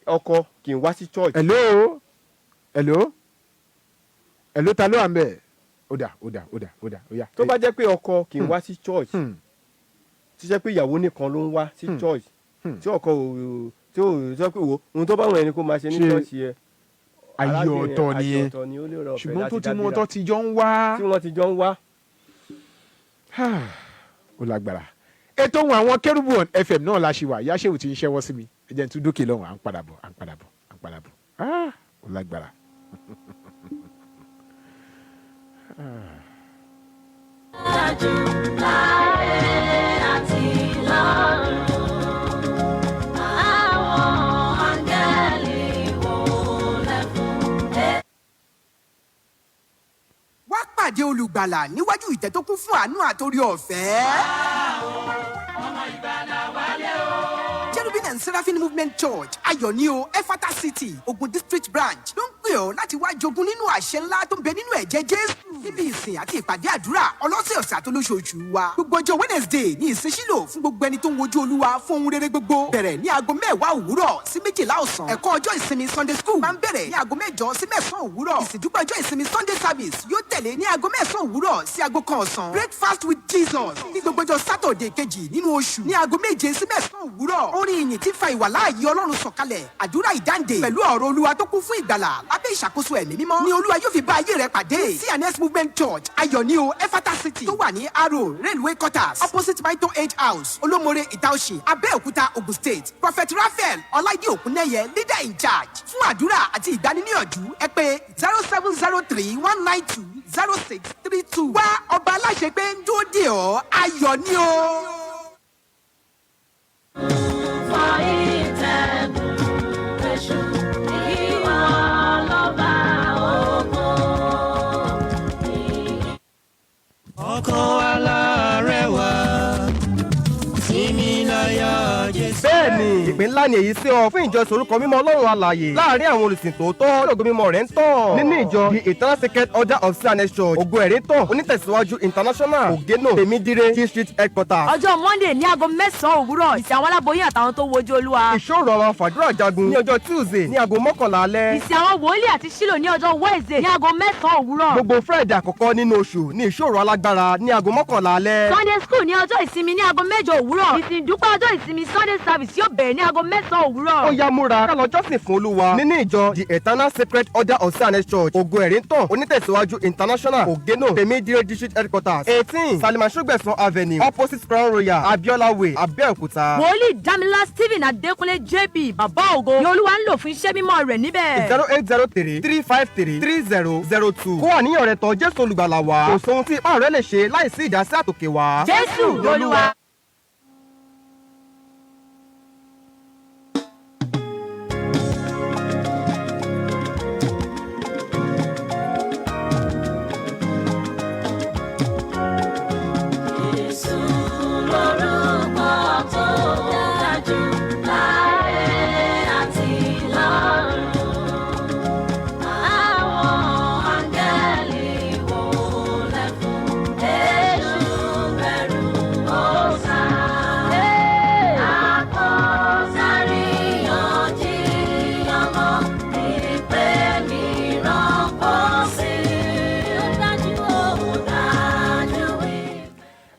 [SPEAKER 3] ọkọ kì í wá sí church.
[SPEAKER 1] hello ta ló wà ń bẹ̀. ó dà.
[SPEAKER 3] tó bá jẹ́ pé ọkọ kì í wá sí church tí jẹ́ pé ìyàwó nìkan ló ń wá sí church tí ọkọ tí ò sọ pé wo ohun tó bá wọn ẹni kó máa ṣe ní church yẹn.
[SPEAKER 1] ayé ọ̀tọ̀ nìyẹn ṣùgbọ́n tó ti mú ọtọ́ ti jọ ń wá.
[SPEAKER 3] tí wọ́n ti jọ ń wá.
[SPEAKER 1] ó lágbára ètò Ohun Àwọn Kerubu on FM náà la ṣe wà Yáṣẹ́wù ti ń ṣẹ́wọ́ sí mi ẹ jẹ́ n tún dókè lọ́hùn à ń padà bọ̀ ó lágbára.
[SPEAKER 4] wá pàdé olùgbàlà níwájú ìtẹ́ tó kún fún àánú àtòrí ọ̀fẹ́.
[SPEAKER 2] ọmọ ìgbàlà wálé o.
[SPEAKER 4] Cherubim and Seraphim Movement Church Ayọ̀ni o Efata City Ogun District Branch ló ń pè pè ọ́ láti wá jogún nínú àṣẹ ńlá tó ń bẹ nínú ẹ̀jẹ̀ Jésù. Níbi ìsìn àti ìpàdé àdúrà ọlọ́sẹ̀ọ̀sẹ̀ àtolóṣooṣù wa. Gbogbo ọjọ́ Wednesday ní ìsìnṣílò fún gbogbo ẹni tó ń wojú Olúwa fún ohun rere gbogbo. Bẹ̀rẹ̀ ní aago 10 òwúrọ̀ sí 12 ọ̀sán. Ẹ̀kọ́ ọjọ́ ìsinmi Sunday school máa ń bẹ̀rẹ̀ ní aago 8 sí 9 òwúrọ̀. Ìsìndúpẹ́ ọjọ́ ìsinmi Sunday service yóò tẹ̀lé ní aago 9 òwúrọ̀ sí aago 1 ọ̀sán. Breakfast with Jesus ní gbogbo ọjọ́ Saturday kejì nínú oṣù ní aago 7 sí 9 òwúrọ̀. Orin ìyìn tí fa ìwàláàyè Ọlọ́run sọ̀kalẹ̀. Àdúrà ìdáǹdè pẹ̀lú ọ̀rọ̀ Olúwa tó kún fún ìgbàlà lábẹ́ ìṣàkóso ẹ̀mí mímọ́. Ni Olúwa yóò fi bá ayé rẹ pàdé. CNS Movement Church Ayọ̀nío Efata City tó wà ní Aro Railway Quarters opposite Maito Age House Olómore Ìtaòṣì Abẹ́òkúta Ogun State. Prophet Raphael Ọláìdí Òkúnnẹ́yẹ leader in charge. Fún àdúrà àti ìgbaniníyànjú ẹ pè 0703-192-0632. Wá ọba aláṣẹ pé ń dúró dè ọ́ ayọ̀ ni o.
[SPEAKER 9] Ọkọ alárẹwà sinmi láyà Jésù.
[SPEAKER 3] Bẹ́ẹ̀ni, ìpín ńlá ni èyí sí ọ fún ìjọsìn orúkọ mímọ́ Ọlọ́run alààyè láàrin àwọn olùsìn tòótọ́ lógo mímọ́ rẹ̀ ń tàn. Nínú ìjọ The Eternal Sacred Order of CNS Church, Ògo ẹ̀rí tàn, onítẹ̀síwájú International, Ògénò, Tèmídire, District Headquarters.
[SPEAKER 6] ọjọ́ Monday ní aago 9 òwúrọ̀ ìsìn àwọn aláboyún àtàwọn tó wojú Olúwa.
[SPEAKER 3] Ìṣòro àwọn àfàdúrà jagun ní ọjọ́ Tuesday ní aago 11 alẹ́.
[SPEAKER 6] ìsìn àwọn wòlíì àti Ṣílò ní ọjọ́ Wednesday ní aago 9 òwúrọ̀.
[SPEAKER 3] Gbogbo Friday àkọ́kọ́ nínú oṣù ní ìṣòro alágbára ní aago 11 alẹ́.
[SPEAKER 6] Sunday school ní ọjọ́ ìsinmi ní aago 8 òwúrọ̀. ìsìn ìdúpẹ́ ọjọ́ ìsinmi Sunday service yóò bẹ̀rẹ̀ ní aago 9 òwúrọ̀.
[SPEAKER 3] Ó yá múra ká lọ jọ́sìn fún Olúwa nínú ìjọ The Eternal Sacred Order of CNS Church, Ògo ẹ̀rí tàn, onítẹ̀síwájú International, Ògénò, Tèmídire District Headquarters, 18 Salima Ṣùgbẹ̀sán Avenue, opposite Crown Royal, Abiola Way, Abẹ́òkúta.
[SPEAKER 6] wòlíì Dámilá Stephen Adékúnlé JB bàbá ògo ni Olúwa ń lò fún iṣẹ́ mímọ́ rẹ̀ níbẹ̀.
[SPEAKER 3] 0803-353-3002. Kó àníyàn rẹ tọ̀ Jésù olùgbàlà wá. Kò sóhun tí ipá rẹ lè ṣe láìsí ìdásí àtòkè wá.
[SPEAKER 6] Jésù lolúwa.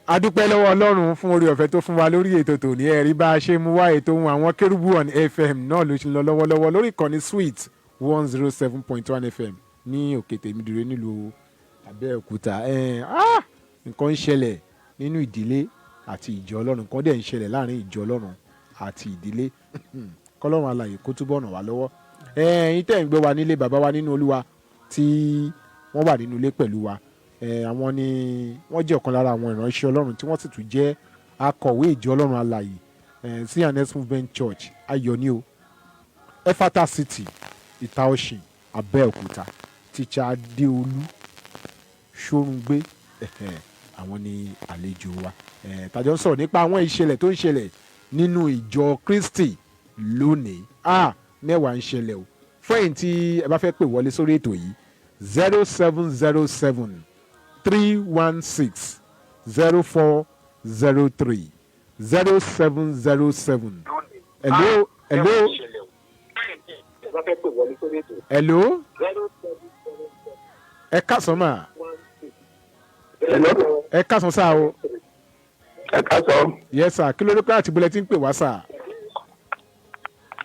[SPEAKER 1] adúpẹ́ lọ́wọ́ Ọlọ́run fún orí ọ̀fẹ́ tó fún wa lórí ètò tòní ẹ̀rí bá a ṣe mú wá ètò Ohun Àwọn Kerubu on FM náà ló ṣe lọ lọ́wọ́lọ́wọ́ lórí ìkànnì Sweet 107.1 FM ní òkè Tèmídire nílùú Abẹ́òkúta. Nǹkan ń ṣẹlẹ̀ nínú ìdílé àti ìjọ Ọlọ́run, nǹkan dẹ̀ ń ṣẹlẹ̀ láàrin ìjọ Ọlọ́run àti ìdílé. Kọ́lọ́run alààyè kó túbọ̀ ràn wá lọ́wọ́. Ẹ̀yin tẹ́ ń gbé wa nílé bàbá wa nínú Olúwa tí wọ́n wà nínú ilé pẹ̀lú wa. Àwọn ni wọ́n jẹ́ ọ̀kan lára àwọn ìránṣẹ́ Ọlọ́run tí wọ́n sì tún jẹ́ akọ̀wé ìjọ Ọlọ́run alààyè CNS Movement Church Ayọ̀nío Efata City Ìtaòṣì Abẹ́òkúta. Teacher Adeolu Sorungbe àwọn ni àlejò wa. Tàjọ ń sọ̀rọ̀ nípa àwọn ìṣẹ̀lẹ̀ tó ń ṣẹlẹ̀ nínú ìjọ Kristi lónìí. Mẹ́wàá ń ṣẹlẹ̀ o. Fẹ́yìn tí ẹ bá fẹ́ pè wọlé sórí ètò yìí 0707 316 0403 0707. Hello. Hello. Ẹ káàsán mà. Ẹ káàsán sáà o.
[SPEAKER 8] Ẹ káàsán.
[SPEAKER 1] Yes sir, kí ló dé pé àti bulẹ̀ tí ń pè wá sà.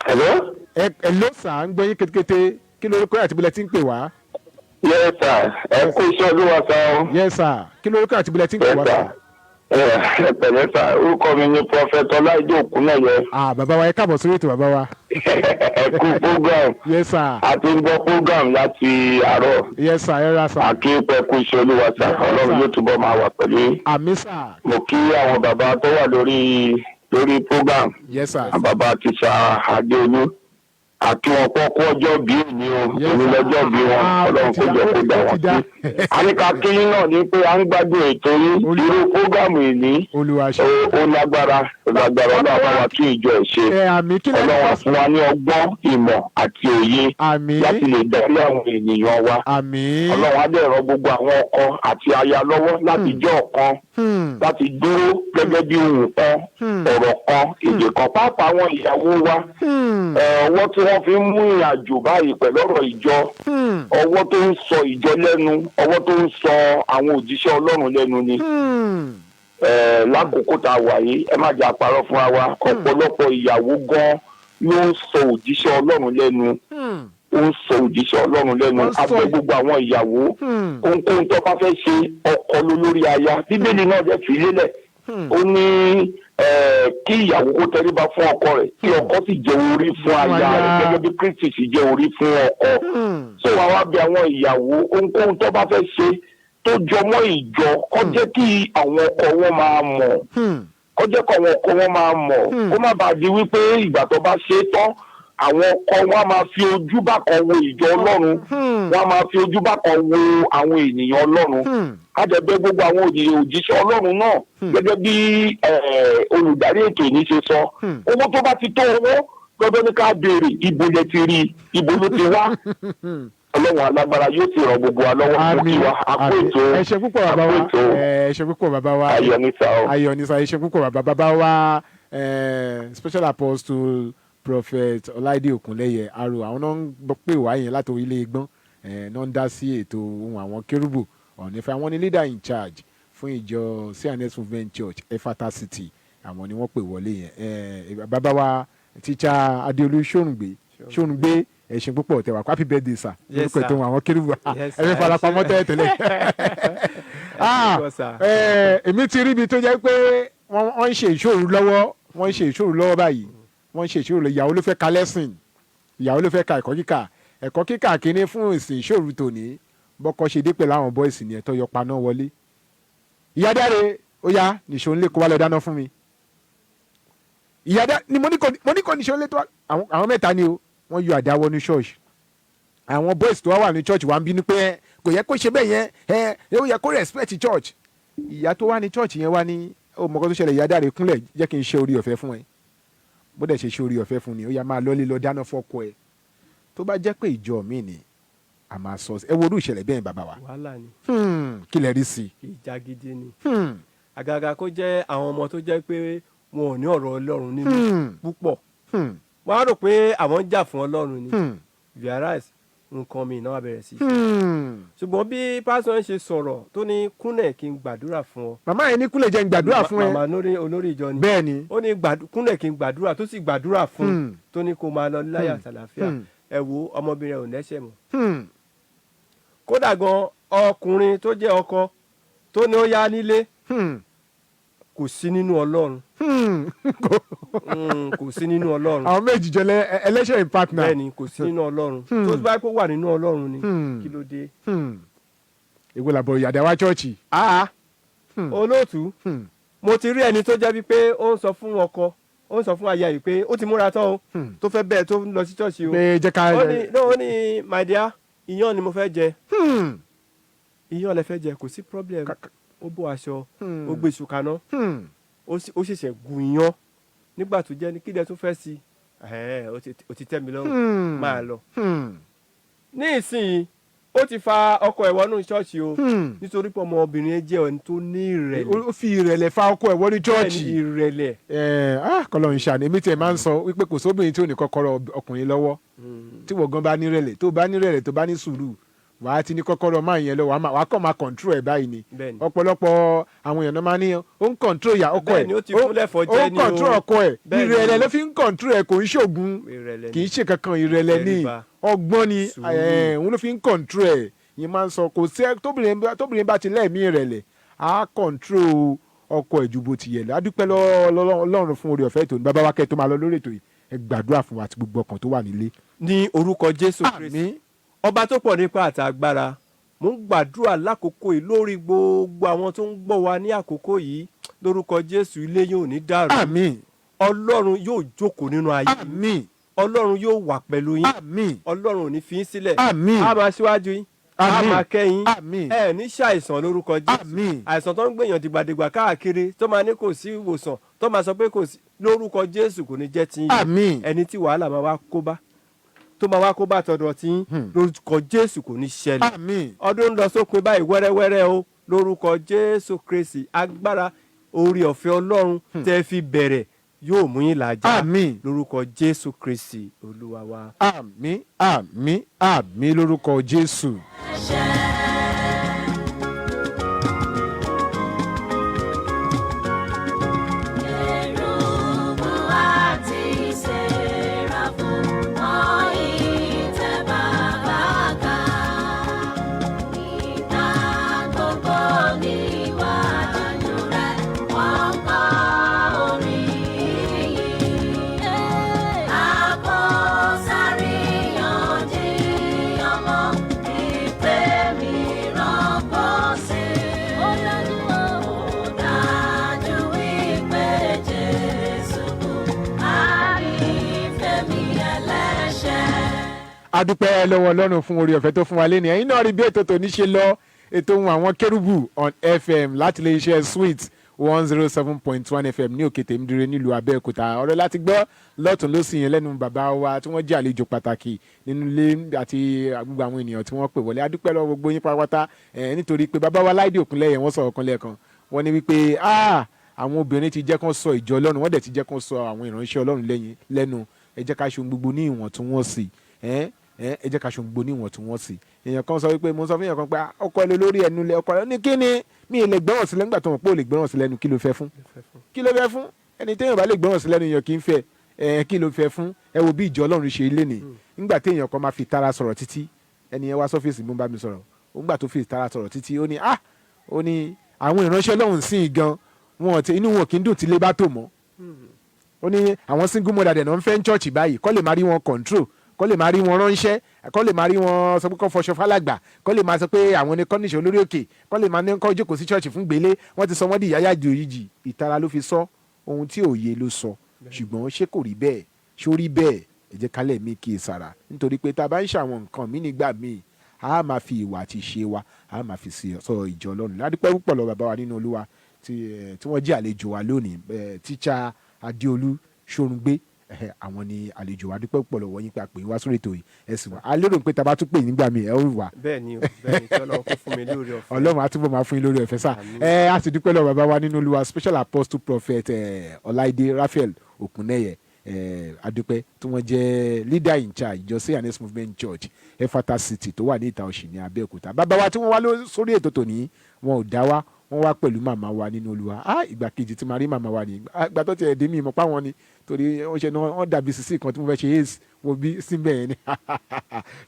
[SPEAKER 8] Hello.
[SPEAKER 1] Hello sà, ń gbọ́ yín kétékété, kí ló dé pé àti bulẹ̀ tí ń pè wá.
[SPEAKER 8] Yes sir, ẹ kú iṣẹ́ Olúwa sá o.
[SPEAKER 1] Yes sir, kí ló dé pé àti bulẹ̀ tí ń pè wá sà.
[SPEAKER 8] Ẹ pẹ̀lẹ́ sà, orúkọ mi ni Prophet Ọláìdí Òkúnnẹ́yẹ.
[SPEAKER 1] Bàbá wa ẹ káàbọ̀ sórí ètò bàbá wa.
[SPEAKER 8] Ẹ kú program.
[SPEAKER 1] Yes sir.
[SPEAKER 8] A ti ń gbọ́ program láti àárọ̀.
[SPEAKER 1] Yes sir, ẹ ra sà.
[SPEAKER 8] Àkí pẹ́ kú iṣẹ́ Olúwa sà, Ọlọ́run yóò túbọ̀ máa wà pẹ̀lú yín.
[SPEAKER 1] Àmín sà.
[SPEAKER 8] Mo kí àwọn bàbá tó wà lórí program.
[SPEAKER 1] Yes sir.
[SPEAKER 8] Bàbá Teacher Adeolu. àti wọn kọ́kọ́ ọjọ́ bí òní o òní lọ́jọ́ bí wọn ọlọ́run kó jọ kó gbà wọ́n sí. àníkà kíyín náà ní pé à ń gbádùn ètò yín irú fúgàmù ìní ó lágbára ọlọ́run àwọn kí ìjọ ẹ̀ ṣe ọlọ́run fún wa ní ọgbọ́n ìmọ̀ àti òye láti lè darí àwọn ènìyàn wa ọlọ́run á dẹ̀ ràn gbogbo àwọn ọkọ àti aya lọ́wọ́ láti jẹ́ ọ̀kan láti dúró gẹ́gẹ́ bí ohùn kan ọ̀rọ̀ kan èdè kan pàápàá àwọn ìyàwó wa ọwọ́ tí wọ́n fi ń mú ìrìn àjò báyìí pẹ̀lú ọ̀rọ̀ ìjọ ọwọ́ tó ń sọ ìjọ lẹ́nu ọwọ́ tó ń sọ àwọn òjíṣẹ́ ọlọ́run lẹ́nu ni lákòókò tá a wà yìí ẹ má jẹ́ àparọ́ fún wa ọ̀pọ̀lọpọ̀ ìyàwó gan ló ń sọ òjíṣẹ́ ọlọ́run lẹ́nu ó ń sọ òjíṣẹ́ ọlọ́run lẹ́nu abẹ́ gbogbo àwọn ìyàwó ohunkóhun tó bá fẹ́ ṣe ọkọ lólórí aya bíbélì náà jẹ́ fi lélẹ̀ ó ní kí ìyàwó kó tẹríba fún ọkọ rẹ̀ kí ọkọ sì jẹ́ orí fún aya rẹ̀ gẹ́gẹ́ bí Kristi sì jẹ́ orí fún ọkọ so wàá wá bí àwọn ìyàwó ohunkóhun tó bá fẹ́ ṣe tó jọmọ́ ìjọ kó jẹ́ kí àwọn ọkọ wọn máa mọ̀ kó jẹ́ kí àwọn ọkọ wọn máa mọ̀ kó má bàa di wípé ìgbà tó bá ṣe tán àwọn ọkọ wọn máa fi ojú bákan wo ìjọ Ọlọ́run wọn máa fi ojú bákan wo àwọn ènìyàn Ọlọ́run àjẹbẹ gbogbo àwọn òjíṣẹ́ Ọlọ́run náà gẹ́gẹ́ bí olùdarí ètò ìní ṣe sọ owó tó bá ti tó owó lọ́dọ̀ ní ká béèrè ibo lẹ ti rí ibo ló ti wá Ọlọ́run alágbára yóò sì ràn gbogbo wa lọ́wọ́ fún kí wa àpò ètò
[SPEAKER 1] ẹ ṣé púpọ̀ bàbá wa ẹ ṣé púpọ̀ bàbá wa ayọ̀nìsà ẹ ṣé púpọ̀ bàbá wa special apostle prophet ọláìdé òkúnlẹ̀yẹ aro àwọn náà ń pè wá yẹn láti orílẹ̀ ègbọ́n náà ń dá sí ètò ohun àwọn kérúbù ọ̀nẹ́fẹ́ àwọn ni leader in charge fún ìjọ CNS movement church Efata City àwọn ni wọ́n pè wọlé yẹn bàbá wa tíṣà Adeolu Sorungbe ẹ̀sìn púpọ̀ tẹ̀wá happy birthday sir lórúkọ ètò ohun àwọn kérúbù ẹ̀fẹ̀ farapamọ́ tẹ́lẹ̀ èmi ti rí ibi tó jẹ́ pé wọ́n ń ṣe ìṣòro lọ́wọ́ báyìí wọ́n ṣe ìṣòro ìyàwó ló fẹ́ ka lẹ́sìn ìyàwó ló fẹ́ ka ẹ̀kọ́ kíkà kínní fún ìsìn ìṣòro tòní bọ́kọ ṣe dé pẹ̀lú àwọn bọ́ìsì ni ẹ̀tọ́ yọ paná wọlé ìyá dáre ó yá nìṣó ńlẹ̀ kó wá lọ dáná fún mi ìyá dáre ni mo ní kò nìṣó ńlẹ̀ tó àwọn mẹ́ta ni o wọ́n yọ àdáwọ́ ní ṣọ́ọ̀ṣì àwọn bọ́ìsì tó wà ní ṣọ́ọ̀ṣì wà ń bínú pé kò yẹ kó ṣe bẹ́ẹ̀ yẹn ó yẹ kó respect church ìyá tó wà ní ṣọ́ọ̀ṣì yẹn wá ní ó mọ̀kọ́ tó ṣẹlẹ̀ ìyá dáre kúnlẹ̀ jẹ́ kí n ṣe orí ọ̀fẹ́ fún ẹ bó dẹ̀ ṣe orí ọ̀fẹ́ fún ni ó yá máa lọ́lé lọ dáná fọ́kọ ẹ̀ tó bá jẹ́ pé ìjọ mi ni a máa sọ ẹ wo orú ìṣẹ̀lẹ̀ bẹ́ẹ̀ bàbá wa.
[SPEAKER 3] wàhálà ni.
[SPEAKER 1] kí lẹ rí sí i.
[SPEAKER 3] ìjà gidi ni. àgàgà kó jẹ́ àwọn ọmọ tó jẹ́ pé wọn ò ní ọ̀rọ̀ Ọlọ́run nínú púpọ̀ wọ́n á rò pé àwọn ń jà fún Ọlọ́run ni whereas nǹkan mi náà bẹ̀rẹ̀ sí í ṣe ṣùgbọ́n bí pásítọ̀ ṣe sọ̀rọ̀ tó ní kúnlẹ̀ kí n gbàdúrà fún ọ.
[SPEAKER 1] màmá yẹn ní kúnlẹ̀ jẹ́ n gbàdúrà fún ẹ.
[SPEAKER 3] màmá olórí ìjọ ni.
[SPEAKER 1] bẹ́ẹ̀ ni.
[SPEAKER 3] ó ní kúnlẹ̀ kí n gbàdúrà tó sì gbàdúrà fún tó ní kó máa lọ láyà àtàlàfíà ẹ wo ọmọbìnrin ẹ̀ ò lẹ́sẹ̀ mọ́. kódà gan ọkùnrin tó jẹ́ ọkọ tó ní ó yá nílé kò sí nínú Ọlọ́run kò sí nínú Ọlọ́run.
[SPEAKER 1] àwọn méjì jọ ẹlẹ́ṣẹ̀ in partner.
[SPEAKER 3] bẹ́ẹ̀ni kò sí nínú Ọlọ́run tó bá kó wà nínú Ọlọ́run ni kí ló dé.
[SPEAKER 1] èwo làbọ̀ ìyàdá wa chọ́ọ̀chì.
[SPEAKER 3] olóòtú mo ti rí ẹni tó jẹ́ bí pé ó ń sọ fún ọkọ ó ń sọ fún aya yìí pé ó ti múra tán o tó fẹ́ bẹ́ẹ̀ tó ń lọ sí chọ́ọ̀chì o.
[SPEAKER 1] pé jẹ́ ká
[SPEAKER 3] ó ní my dear iyán ni mo fẹ́ jẹ iyán lẹ fẹ́ jẹ kò sí problem ó bó aṣọ ó gbé iṣu kaná ó ṣẹ̀ṣẹ̀ gun iyán nígbà tó jẹ́ ní kílẹ̀ tó fẹ́ sí ó ti tẹ́ mi lọ́rùn máa lọ. ní ìsìn ó ti fa ọkọ ẹ̀ wọnú ṣọ́ọ̀ṣì o nítorí pé ọmọbìnrin ẹ jẹ́ ẹni tó ní ìrẹ̀lẹ̀.
[SPEAKER 1] ó fi ìrẹ̀lẹ̀ fa ọkọ ẹ̀ wọnú ṣọ́ọ̀ṣì.
[SPEAKER 3] bẹ́ẹ̀ni ìrẹ̀lẹ̀.
[SPEAKER 1] kọlọ̀ ń ṣàní èmi tiẹ̀ máa ń sọ wípé kò sóbìnrin tí ò ní kọ́kọ́rọ́ ọkùnrin lọ́wọ́ tí wọ́n gan bá ní ìrẹ̀lẹ̀ tó bá ní ìrẹ̀lẹ̀ tó bá ní sùúrù wàá ti ní kọ́kọ́rọ́ máa yẹn lọ wàá kọ́ máa control ẹ̀ báyìí ni ọ̀pọ̀lọpọ̀ àwọn èèyàn máa ní ó ń control ìyá ọkọ ẹ̀ ó ń control ọkọ ẹ̀ ìrẹ̀lẹ̀ ló fi ń control ẹ̀ kò ń ṣògùn kì í ṣe kankan ìrẹ̀lẹ̀ ní ọgbọ́n ni òun ló fi ń control ẹ̀ yìí máa ń sọ kò sí tóbìnrin bá ti lẹ́ẹ̀mí ìrẹ̀lẹ̀ á control ọkọ ẹ̀ ju bó ti yẹ lọ adúpẹ́ lọ́rùn fún oore ọ̀fẹ́ tòun bàbá wa kẹ́ tó máa lọ lórí ètò yìí ẹ gbàdúrà fún wa àti gbogbo ọkàn tó wà nílé.
[SPEAKER 3] ní orúkọ Jésù Kristi ọba tó pọ̀ nípa àtàgbára mo ń gbàdúrà lákòókò yìí lórí gbogbo àwọn tó ń gbọ́ wa ní àkókò yìí lórúkọ Jésù ilé yóò ní dàrú.
[SPEAKER 1] àmín.
[SPEAKER 3] Ọlọ́run yóò jókòó nínú ayé.
[SPEAKER 1] àmín.
[SPEAKER 3] ọlọ́run yóò wà pẹ̀lú yín.
[SPEAKER 1] àmín
[SPEAKER 3] ọlọ́run ò ní fi yín sílẹ̀.
[SPEAKER 1] àmín
[SPEAKER 3] a máa ṣíwájú yín. a
[SPEAKER 1] àmín
[SPEAKER 3] máa kẹ́yìn.
[SPEAKER 1] àmín
[SPEAKER 3] ẹ ní ṣàìsàn lórúkọ Jésù.
[SPEAKER 1] àmín
[SPEAKER 3] àìsàn tó ń gbèyàn dìgbàdìgbà káàkiri tó máa ní kò sí ìwòsàn tó máa sọ pé kò sí lórúkọ Jésù kò ní jẹ́ ti yín.
[SPEAKER 1] àmín
[SPEAKER 3] ẹni tí wàhálà máa wá kó bá tó máa wá kó bá tọ̀dọ̀ tí yín lórúkọ Jésù kò ní ṣẹlẹ̀.
[SPEAKER 1] àmín
[SPEAKER 3] ọdún ń lọ sópin báyìí wẹ́rẹ́wẹ́rẹ́ o lórúkọ Jésù Kristi agbára orí ọ̀fẹ́ Ọlọ́run tẹ́ fi bẹ̀rẹ̀ yóò mú yín làjà.
[SPEAKER 1] àmín
[SPEAKER 3] lórúkọ Jésù Kristi Olúwa wa.
[SPEAKER 1] àmín àmín àmín lórúkọ Jésù.
[SPEAKER 2] Kerubu àti Serafu, wọ́n ìtẹ́ bàbá ga. Ìgbà gbogbo níwájú rẹ̀, wọ́n kọ orin yìí. Àkọsáríyànjiyàn mọ́ ìpè mìíràn bọ́ sí. Ó dájú wípé Jésù kú, àrífẹ́mi ẹlẹ́ṣẹ̀.
[SPEAKER 1] a dúpẹ́ lọ́wọ́ Ọlọ́run fún orí ọ̀fẹ́ tó fún wa lẹ́nu ẹ̀yin náà rí bí ètò tòní ṣe lọ ètò Ohun Àwọn Kérúbù on FM láti lè iṣẹ́ Sweet 107.1 FM ní òkè tèmídìrẹ́ nílùú Abẹ́òkúta ọ̀rọ̀ láti gbọ́ lọ́tún ló sì yẹn lẹ́nu bàbá wa tí wọ́n jẹ́ àlejò pàtàkì nínú ilé àti gbogbo àwọn ènìyàn tí wọ́n pè wọlé a dúpẹ́ lọ́wọ́ gbogbo yín pátápátá nítorí pé bàbá wa Láìdé Òkúnlẹ̀yẹ wọ́n sọ̀rọ̀ kan lẹ́ẹ̀kan wọ́n ní wípé àwọn obìnrin ti jẹ́ kán sọ ìjọ Ọlọ́run wọ́n dẹ̀ ti jẹ́ kán sọ àwọn ìránṣẹ́ Ọlọ́run lẹ́nu ẹ jẹ́ ká ṣe ohun gbogbo ní ìwọ̀ntúnwọ̀nsì ẹ jẹ́ ká ṣe ohun gbogbo ní ìwọ̀ntúnwọ̀nsì èèyàn kan sọ wípé mo sọ fún èèyàn kan pé ọkọ ẹ lórí ẹnu lẹ ọkọ ẹ ní kí ni mi ì lè gbọ́ràn sí lẹ́nu nígbà tó mọ̀ pé ò lè gbọ́ràn sí lẹ́nu kí ló fẹ́ fún kí ló fẹ́ fún ẹni téèyàn bá lè gbọ́ràn sí lẹ́nu èèyàn kì í fẹ́ kí ló fẹ́ fún ẹ wo bí ìjọ Ọlọ́run ṣe ilé ni nígbà téèyàn kan máa fi tara sọ̀rọ̀ títí ẹni yẹn wá sọ́fíìsì mú bá mi sọ̀rọ̀ nígbà tó fi tara sọ̀rọ̀ títí ó ní àwọn ìránṣẹ́ Ọlọ́run sìn gan inú wọn kì í dùn tí ilé bá tò mọ́ ó ní àwọn single mother dẹ̀ náà ń fẹ́ ń chọ́ọ̀chì báyìí kọ́ lè máa rí wọn control kọ́ lè máa rí wọn ránṣẹ́ kọ́ lè máa rí wọn sọ pé kọ́ fọṣọ fálàgbà kọ́ lè máa sọ pé àwọn ní kọ́níṣẹ́ olórí òkè kọ́ lè máa ní kọ́ jókòó sí chọ́ọ̀chì fún gbélé wọ́n ti sọ wọ́n di ìyáyá di òyìjì ìtara ló fi sọ ohun tí òye ló sọ ṣùgbọ́n ṣé kò rí bẹ́ẹ̀ ṣó rí bẹ́ẹ̀ ẹ jẹ́ kálẹ̀ mí kí ìsàrà nítorí pé tá a bá ń ṣàwọn nǹkan mí nígbà míì a máa fi ìwà àti ìṣe wa a máa fi sọ ìjọ Ọlọ́run ládùúpẹ́ púpọ̀ lọ bàbá wa nínú Olúwa tí wọ́n jẹ́ àlejò wa lónìí tíṣà Adeolu Sorungbe àwọn ni àlejò wa dúpẹ́ púpọ̀ lọ́wọ́ yín pé a pè wá sórí ètò yìí ẹ sì wá a lérò pé tá a bá tún pè nígbà míì ẹ ó wà.
[SPEAKER 3] bẹ́ẹ̀ni tí Ọlọ́run kó fún mi lórí ọ̀fẹ́.
[SPEAKER 1] Ọlọ́run á túbọ̀ máa fún yín lórí ọ̀fẹ́ sá a sì dúpẹ́ lọ́wọ́ bàbá wa nínú Olúwa special apostle prophet Ọláìdé Raphael Òkúnnẹ̀yẹ adúpẹ́ tí wọ́n jẹ́ leader in charge ìjọ CNS movement church Efata City tó wà ní ìta Ọ̀ṣìn ní Abẹ́òkúta bàbá wa tí wọ́n wá sórí ètò tòní wọn ò dá wa wọ́n wá pẹ̀lú màmá wa nínú Olúwa ìgbà kejì tí màá rí màmá wa ní ìgbà tó ti ẹ̀ dé mi ìmọ̀ páwọn ni torí wọ́n ṣe wọ́n dàbí sísí kan tí mo fẹ́ ṣe ace wo bí síbẹ̀ yẹn ni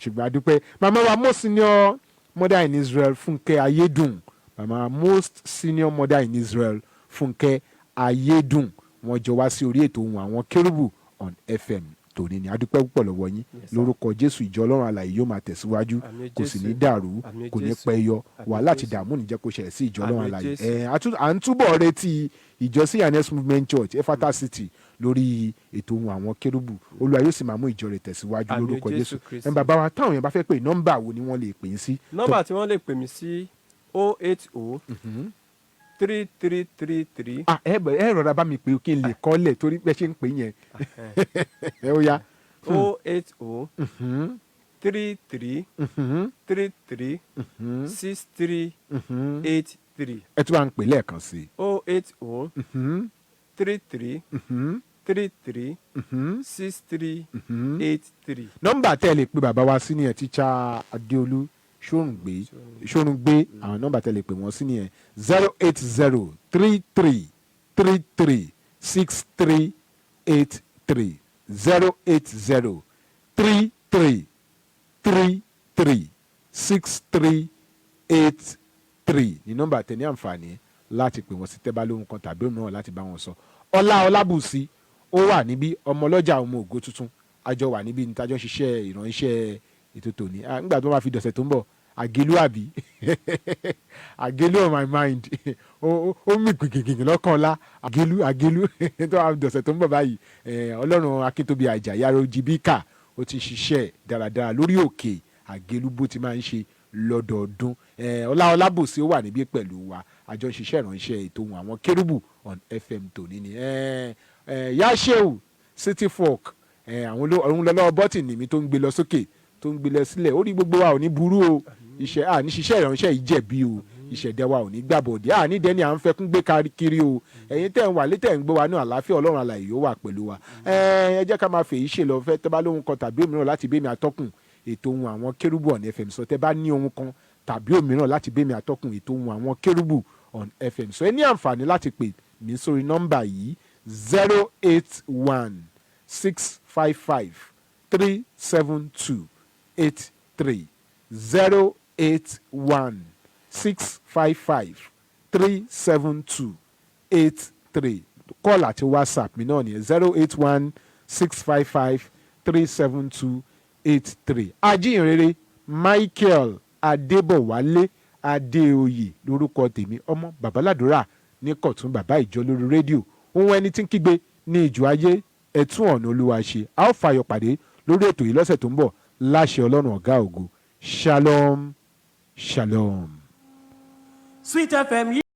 [SPEAKER 1] ṣùgbọ́n adúpẹ́ màmá wa most senior mother in Israel Fúnkẹ́ Ayédùn màmá most senior mother in Israel Fúnkẹ́ Ayédùn wọ́n jọ wá sí orí ètò Ohun Àwọn Kérúbù on FM tòní ni adúpẹ́ púpọ̀ lọ́wọ́ yín lórúkọ Jésù ìjọ Ọlọ́run alààyè yóò máa tẹ̀síwájú kò sì ní dàrú kò ní pẹ́ yọ wàhálà àti dààmú níjẹ́ kó ṣẹlẹ̀ sí ìjọ Ọlọ́run alààyè à ń túbọ̀ retí ìjọ CNS movement church Efata City lórí ètò Ohun Àwọn Kérúbù Olúwa yóò sì máa mú ìjọ rẹ̀ tẹ̀síwájú lórúkọ Jésù bàbá wa táwọn yẹn bá fẹ́ pè nọ́mbà wo ni wọ́n lè pè yín sí.
[SPEAKER 3] nọ́mbà tí wọ́n lè pè mí sí 080 3333.
[SPEAKER 1] ẹ rọra bá mi pè kí n lè kọ́lẹ̀ torí bẹ́ẹ̀ ṣe ń pè yẹn ẹ ó yá.
[SPEAKER 3] 080 33 33 63 83.
[SPEAKER 1] ẹ tún bá ń pè lẹ́ẹ̀kan sí i.
[SPEAKER 3] 080 33 33 63 83.
[SPEAKER 1] nọ́mbà tẹ́ ẹ lè pe bàbá wa sí ni ẹ̀ tíṣà Adeolu Sorungbe àwọn nọ́mbà tẹ́ ẹ lè pè wọ́n sí ni ẹ̀ 080 33 33 63 83 080 33 33 63 83 ní nọ́mbà tẹ́ ní àǹfààní láti pè wọ́n sí tẹ́ bá lóhun kan tàbí òun náà láti bá wọn sọ. Ọlábùsí ó wà níbí ọmọlọ́jà ọmọ Ògo Tuntun àjọ wà níbí nítajọ́ ṣiṣẹ́ ìránṣẹ́ ètò tòní nígbà tó máa fi dọ̀sẹ̀ tó ń bọ̀ àgélú àbí àgélú on my mind ó mì gbìgbìgbì lọ́kàn ọ̀la àgélú tó wà dọ̀sẹ̀ tó ń bọ̀ báyìí ọlọ́run akíntóbi àjàyí arójibíkà ó ti ṣiṣẹ́ dáradára lórí òkè àgélú bó ti máa ń ṣe lọ́dọọdún ọlábòsí ó wà níbí pẹ̀lú wa àjọ ṣiṣẹ́ ìránṣẹ́ ètò Ohun Àwọn Kérúbù on FM tòní ni yáṣẹ́ù city folk àwọn lọ́lọ́wọ́ bọ́tìnì mi tó ń gbé lọ sókè tó ń gbé lọ sílẹ̀ ó rí gbogbo wa ò ní burú o ní ṣiṣẹ́ ìránṣẹ́ yìí jẹ̀bi o ìṣẹ̀dẹ̀ wa ò ní gbàbọ̀dé ní dẹ́ni à ń fẹ́ kún gbé kiri o ẹ̀yin tẹ̀ ń wà létẹ̀ ń gbé wa ní àlàáfíà ọlọ́run alààyè yóò wà pẹ̀lú wa ẹ jẹ́ ká máa fèyí ṣe lọ fẹ́ tẹ́ bá lóhun kan tàbí òmíràn láti bẹ́ẹ̀ mi atọ́kùn ètò Ohun Àwọn Kérúbù on FM sọ tẹ́ bá ní ohun kan tàbí òmíràn láti bẹ́ẹ̀ mi atọ́kùn ètò Ohun Àwọn Kérúbù on FM sọ ẹ ní àǹfààní láti pè mí sórí nọ́mbà yìí 081-655-372-83 081-655-372-83 kọ́ọ̀lù àti whatsapp mi náà nìyẹn 081-655-372-83 ajínrere Michael Adébọ̀wálé Adéoyè lórúkọ tèmi ọmọ babaládùúrà ní kọ̀tún bàbá ìjọ lórí rédíò ohun ẹni tí ń kígbe ní ìjọ ayé ẹ̀tún ọ̀nà olúwa ṣe a ó fàyọ̀ pàdé lórí ètò yìí lọ́sẹ̀ tó ń bọ̀ láṣẹ ọlọ́run ọ̀gá ògo shalom shalom.
[SPEAKER 9] Sweet FM